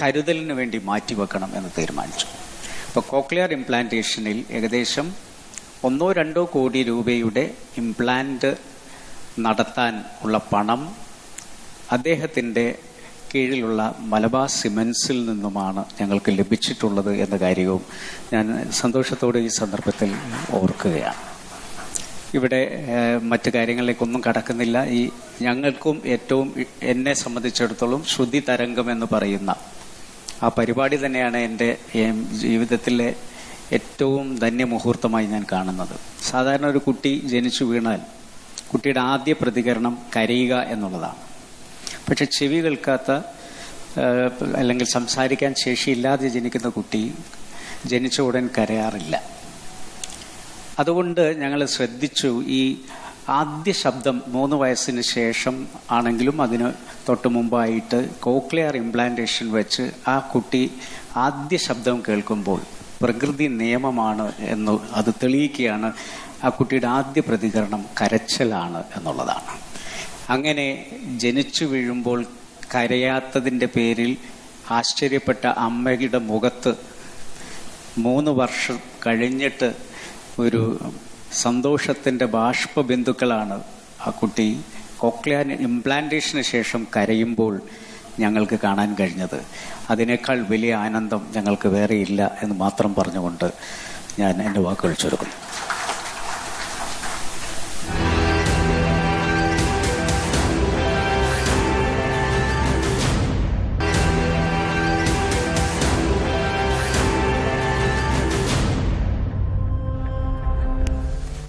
കരുതലിന് വേണ്ടി മാറ്റിവെക്കണം എന്ന് തീരുമാനിച്ചു. ഇപ്പോൾ കോക്ലിയർ ഇംപ്ലാന്റേഷനിൽ ഏകദേശം 1-2 കോടി രൂപയുടെ ഇംപ്ലാന്റ് നടത്താൻ ഉള്ള പണം അദ്ദേഹത്തിൻ്റെ കീഴിലുള്ള മലബാർ സിമൻസിൽ നിന്നുമാണ് ഞങ്ങൾക്ക് ലഭിച്ചിട്ടുള്ളത് എന്ന കാര്യവും ഞാൻ സന്തോഷത്തോടെ ഈ സന്ദർഭത്തിൽ ഓർക്കുകയാണ്. ഇവിടെ മറ്റു കാര്യങ്ങളിലേക്കൊന്നും കടക്കുന്നില്ല. ഈ ഞങ്ങൾക്കും ഏറ്റവും, എന്നെ സംബന്ധിച്ചിടത്തോളം, ശ്രുതി തരംഗം എന്ന് പറയുന്ന ആ പരിപാടി തന്നെയാണ് എൻ്റെ ജീവിതത്തിലെ ഏറ്റവും ധന്യമുഹൂർത്തമായി ഞാൻ കാണുന്നത്. സാധാരണ ഒരു കുട്ടി ജനിച്ചു വീണാൽ കുട്ടിയുടെ ആദ്യ പ്രതികരണം കരയുക എന്നുള്ളതാണ്. പക്ഷെ ചെവി കേൾക്കാത്ത അല്ലെങ്കിൽ സംസാരിക്കാൻ ശേഷിയില്ലാതെ ജനിക്കുന്ന കുട്ടി ജനിച്ച ഉടൻ കരയാറില്ല. അതുകൊണ്ട് ഞങ്ങൾ ശ്രദ്ധിച്ചു, ഈ ആദ്യ ശബ്ദം 3 വയസ്സിന് ശേഷം ആണെങ്കിലും അതിന് തൊട്ട് മുമ്പായിട്ട് കോക്ലിയർ ഇംപ്ലാന്റേഷൻ വെച്ച് ആ കുട്ടി ആദ്യ ശബ്ദം കേൾക്കുമ്പോൾ പ്രകൃതി നിയമമാണ് എന്ന് അത് തെളിയിക്കുകയാണ്. ആ കുട്ടിയുടെ ആദ്യ പ്രതികരണം കരച്ചിലാണ് എന്നുള്ളതാണ്. അങ്ങനെ ജനിച്ചു വീഴുമ്പോൾ കരയാത്തതിൻ്റെ പേരിൽ ആശ്ചര്യപ്പെട്ട അമ്മയുടെ മുഖത്ത് 3 വർഷം കഴിഞ്ഞിട്ട് ഒരു സന്തോഷത്തിൻ്റെ ബാഷ്പബിന്ദുക്കളാണ് ആ കുട്ടി കോക്ലിയർ ഇംപ്ലാന്റേഷന് ശേഷം കരയുമ്പോൾ ഞങ്ങൾക്ക് കാണാൻ കഴിഞ്ഞത്. അതിനേക്കാൾ വലിയ ആനന്ദം ഞങ്ങൾക്ക് വേറെയില്ല എന്ന് മാത്രം പറഞ്ഞുകൊണ്ട് ഞാൻ എൻ്റെ വാക്കുകൾ ചുരുക്കുന്നു.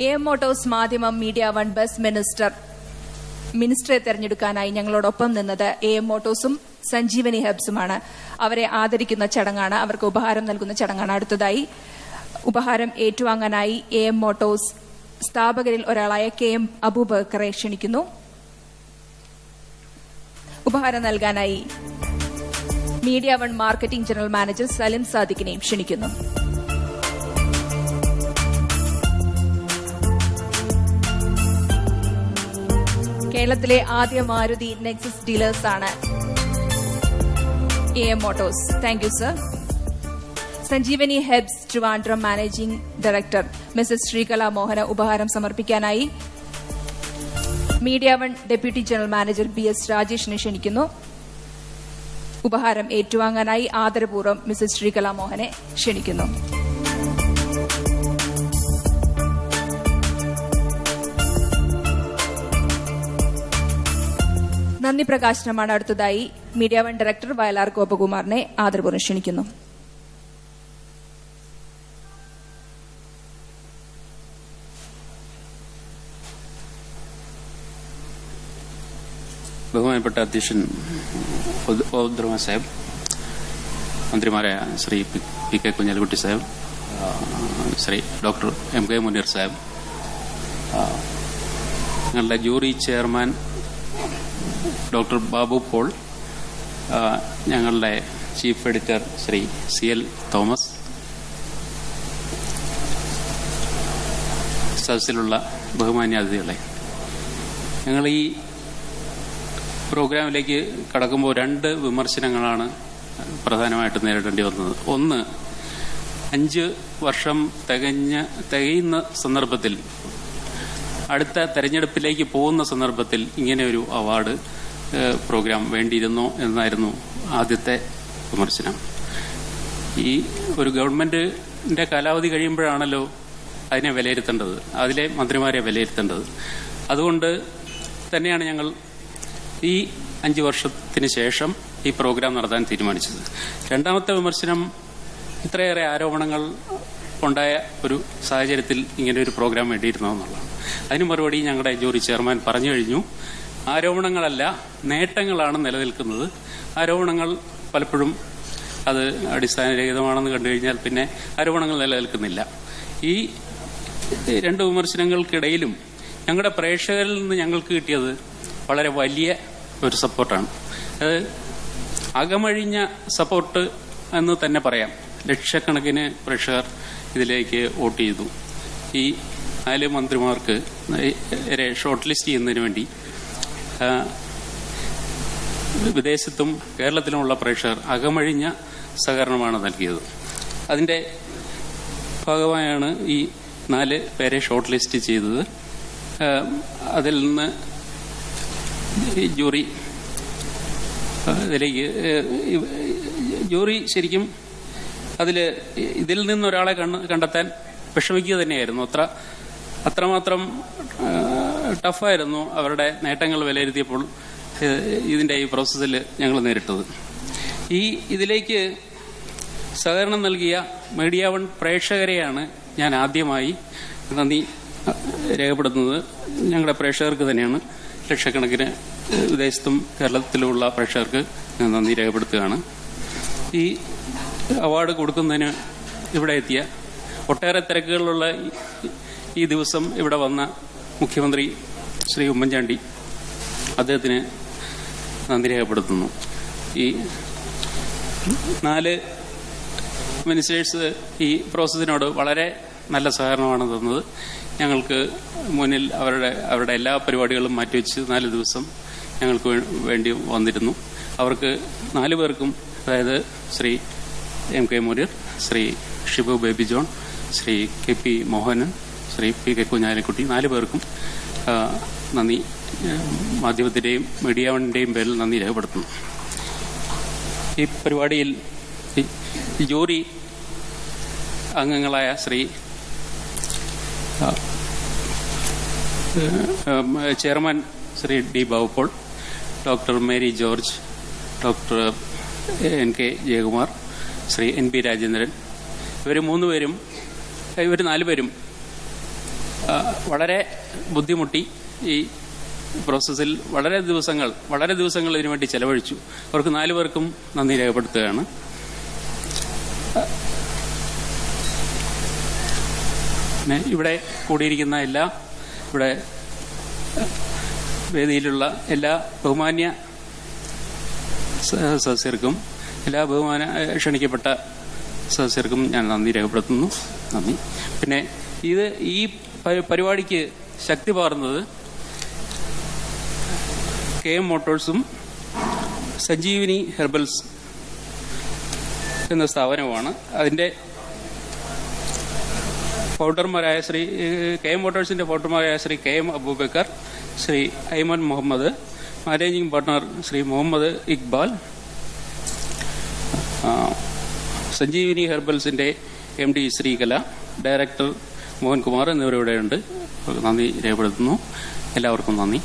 AM motors Madhyamam media one bus മിനിസ്റ്ററെ തെരഞ്ഞെടുക്കാനായി ഞങ്ങളോടൊപ്പം നിന്നത് AM മോട്ടോഴ്സും സഞ്ജീവനി ഹബ്സുമാണ്. അവരെ ആദരിക്കുന്ന ചടങ്ങാണ്, അവർക്ക് ഉപഹാരം നൽകുന്ന ചടങ്ങാണ്. അടുത്തതായി ഉപഹാരം ഏറ്റുവാങ്ങാനായി AM മോട്ടോഴ്സ് സ്ഥാപകരിൽ ഒരാളായ KM അബൂബക്കറെ ക്ഷണിക്കുന്നു. ഉപഹാരം നൽകാനായി media one marketing general manager Salim സാദിഖിനെയും ക്ഷണിക്കുന്നു. കേരളത്തിലെ ആദ്യ മാരുതി നെക്സസ് ഡീലേഴ്സാണ് AM motors. Thank you sir. Sanjeevani herbs Trivandrum managing director Mrs Sreekala മോഹന ഉപഹാരം സമർപ്പിക്കാനായി media one deputy general manager BS രാജേഷിനെ ക്ഷണിക്കുന്നു. ഉപഹാരം ഏറ്റുവാങ്ങാനായി ആദരപൂർവ്വം മിസസ് ശ്രീകല മോഹനെ ക്ഷണിക്കുന്നു. നന്ദി പ്രകാശനമാണ് അടുത്തതായി. മീഡിയ വൺ ഡയറക്ടർ വയലാർ ഗോപകുമാറിനെ ആദരപൂർവ്വം ക്ഷണിക്കുന്നു. ബഹുമാനപ്പെട്ട അധ്യക്ഷൻ ഒബ്ദുറഹ്മാൻ സാഹിബ്, മന്ത്രിമാരായ Shri PK Kunhalikutty Sahib, Shri doctor MK Muneer Sahib, ഞങ്ങളുടെ jury chairman doctor Babu Paul, ഞങ്ങളുടെ chief editor Shri CL Thomas, സദസ്സിലുള്ള ബഹുമാന്യാതിഥികളെ, ഞങ്ങൾ ഈ പ്രോഗ്രാമിലേക്ക് കടക്കുമ്പോൾ 2 വിമർശനങ്ങളാണ് പ്രധാനമായിട്ട് നേരിടേണ്ടി വന്നത്. ഒന്ന്, 5 വർഷം തികയുന്ന സന്ദർഭത്തിൽ, അടുത്ത തെരഞ്ഞെടുപ്പിലേക്ക് പോകുന്ന സന്ദർഭത്തിൽ ഇങ്ങനെ ഒരു അവാർഡ് പ്രോഗ്രാം വേണ്ടിയിരുന്നോ എന്നായിരുന്നു ആദ്യത്തെ വിമർശനം. ഈ ഒരു ഗവൺമെന്റിന്റെ കാലാവധി കഴിയുമ്പോഴാണല്ലോ അതിനെ വിലയിരുത്തേണ്ടത്, അതിലെ മന്ത്രിമാരെ വിലയിരുത്തേണ്ടത്. അതുകൊണ്ട് തന്നെയാണ് ഞങ്ങൾ ഈ 5 വർഷത്തിന് ശേഷം ഈ പ്രോഗ്രാം നടത്താൻ തീരുമാനിച്ചത്. രണ്ടാമത്തെ വിമർശനം, ഇത്രയേറെ ആരോപണങ്ങൾ ഉണ്ടായ ഒരു സാഹചര്യത്തിൽ ഇങ്ങനെ ഒരു പ്രോഗ്രാം വേണ്ടിയിരുന്നോ എന്നുള്ളതാണ്. അതിന് മറുപടി ഞങ്ങളുടെ ജൂറി ചെയർമാൻ പറഞ്ഞു കഴിഞ്ഞു. ആരോപണങ്ങളല്ല, നേട്ടങ്ങളാണ് നിലനിൽക്കുന്നത്. ആരോപണങ്ങൾ പലപ്പോഴും അത് അടിസ്ഥാനരഹിതമാണെന്ന് കണ്ടു കഴിഞ്ഞാൽ പിന്നെ ആരോപണങ്ങൾ നിലനിൽക്കുന്നില്ല. ഈ 2 വിമർശനങ്ങൾക്കിടയിലും ഞങ്ങളുടെ പ്രേക്ഷകരിൽ നിന്ന് ഞങ്ങൾക്ക് കിട്ടിയത് വളരെ വലിയ ഒരു സപ്പോർട്ടാണ്. അത് അകമഴിഞ്ഞ സപ്പോർട്ട് എന്ന് തന്നെ പറയാം. ലക്ഷക്കണക്കിന് പ്രേക്ഷകർ ഇതിലേക്ക് വോട്ട് ചെയ്തു. ഈ 4 മന്ത്രിമാർക്ക് ഷോർട്ട് ലിസ്റ്റ് ചെയ്യുന്നതിന് വേണ്ടി വിദേശത്തും കേരളത്തിലുമുള്ള പ്രേക്ഷകർ അകമഴിഞ്ഞ സഹകരണമാണ് നൽകിയത്. അതിന്റെ ഭാഗമായാണ് ഈ 4 പേരെ ഷോർട്ട് ലിസ്റ്റ് ചെയ്തത്. അതിൽ നിന്ന് ജൂറി ശരിക്കും ഇതിൽ നിന്നൊരാളെ കണ്ടെത്താൻ വിഷമിക്കുക തന്നെയായിരുന്നു. അത്രമാത്രം ടഫായിരുന്നു അവരുടെ നേട്ടങ്ങൾ വിലയിരുത്തിയപ്പോൾ ഇതിന്റെ ഈ പ്രോസസ്സിൽ ഞങ്ങൾ നേരിട്ടത്. ഇതിലേക്ക് സഹകരണം നൽകിയ മീഡിയ വൺ പ്രേക്ഷകരെയാണ് ഞാൻ ആദ്യമായി നന്ദി രേഖപ്പെടുത്തുന്നത്. ഞങ്ങളുടെ പ്രേക്ഷകർക്ക് തന്നെയാണ്. ലക്ഷക്കണക്കിന് വിദേശത്തും കേരളത്തിലുമുള്ള പ്രേക്ഷകർക്ക് ഞാൻ നന്ദി രേഖപ്പെടുത്തുകയാണ്. ഈ അവാർഡ് കൊടുക്കുന്നതിന് ഇവിടെ എത്തിയ, ഒട്ടേറെ തിരക്കുകളിലുള്ള ഈ ദിവസം ഇവിടെ വന്ന മുഖ്യമന്ത്രി ശ്രീ ഉമ്മൻചാണ്ടി, അദ്ദേഹത്തിന് നന്ദി രേഖപ്പെടുത്തുന്നു. ഈ 4 മിനിസ്റ്റേഴ്സ് ഈ പ്രോസസ്സിനോട് വളരെ നല്ല സഹകരണമാണ് തന്നത്. ഞങ്ങൾക്ക് മുന്നിൽ അവരുടെ എല്ലാ പരിപാടികളും മാറ്റിവെച്ച് 4 ദിവസം ഞങ്ങൾക്ക് വേണ്ടി വന്നിരുന്നു. അവർക്ക് 4 പേർക്കും, അതായത് Shri MK Muneer, Shri Shibu Baby John, Shri KP Mohanan, Shri PK Kunhalikutty, 4 പേർക്കും നന്ദി, മാധ്യമത്തിന്റെയും മീഡിയ വണിന്റെയും പേരിൽ നന്ദി രേഖപ്പെടുത്തുന്നു. ഈ പരിപാടിയിൽ ജൂറി അംഗങ്ങളായ Shri chairman Shri D Babu Paul, doctor Mary George, doctor NK Jayakumar, Shri NP Rajendran, ഇവർ 4 പേരും വളരെ ബുദ്ധിമുട്ടി ഈ പ്രോസസ്സിൽ വളരെ ദിവസങ്ങൾ ഇതിനുവേണ്ടി ചെലവഴിച്ചു. അവർക്ക് 4 പേർക്കും നന്ദി രേഖപ്പെടുത്തുകയാണ്. പിന്നെ ഇവിടെ കൂടിയിരിക്കുന്ന ഇവിടെ വേദിയിലുള്ള എല്ലാ ബഹുമാന്യ സദസ്യർക്കും ക്ഷണിക്കപ്പെട്ട സദസ്യർക്കും ഞാൻ നന്ദി രേഖപ്പെടുത്തുന്നു. നന്ദി. പിന്നെ ഈ പരിപാടിക്ക് ശക്തി പകർന്നത് KM മോട്ടോഴ്സും സഞ്ജീവിനി ഹെർബൽസ് എന്ന സ്ഥാപനവുമാണ്. അതിന്റെ ഫൗണ്ടർമാരായ KM മോട്ടോഴ്സിന്റെ ഫൗണ്ടർമാരായ Shri KM Abubakar, Shri Aiman Muhammad, managing partner Shri Muhammad Iqbal, Sanjeevini ഹെർബൽസിന്റെ MD ശ്രീകല, ഡയറക്ടർ മോഹൻകുമാർ എന്നിവരിവിടെയുണ്ട്. നന്ദി രേഖപ്പെടുത്തുന്നു. എല്ലാവർക്കും നന്ദി.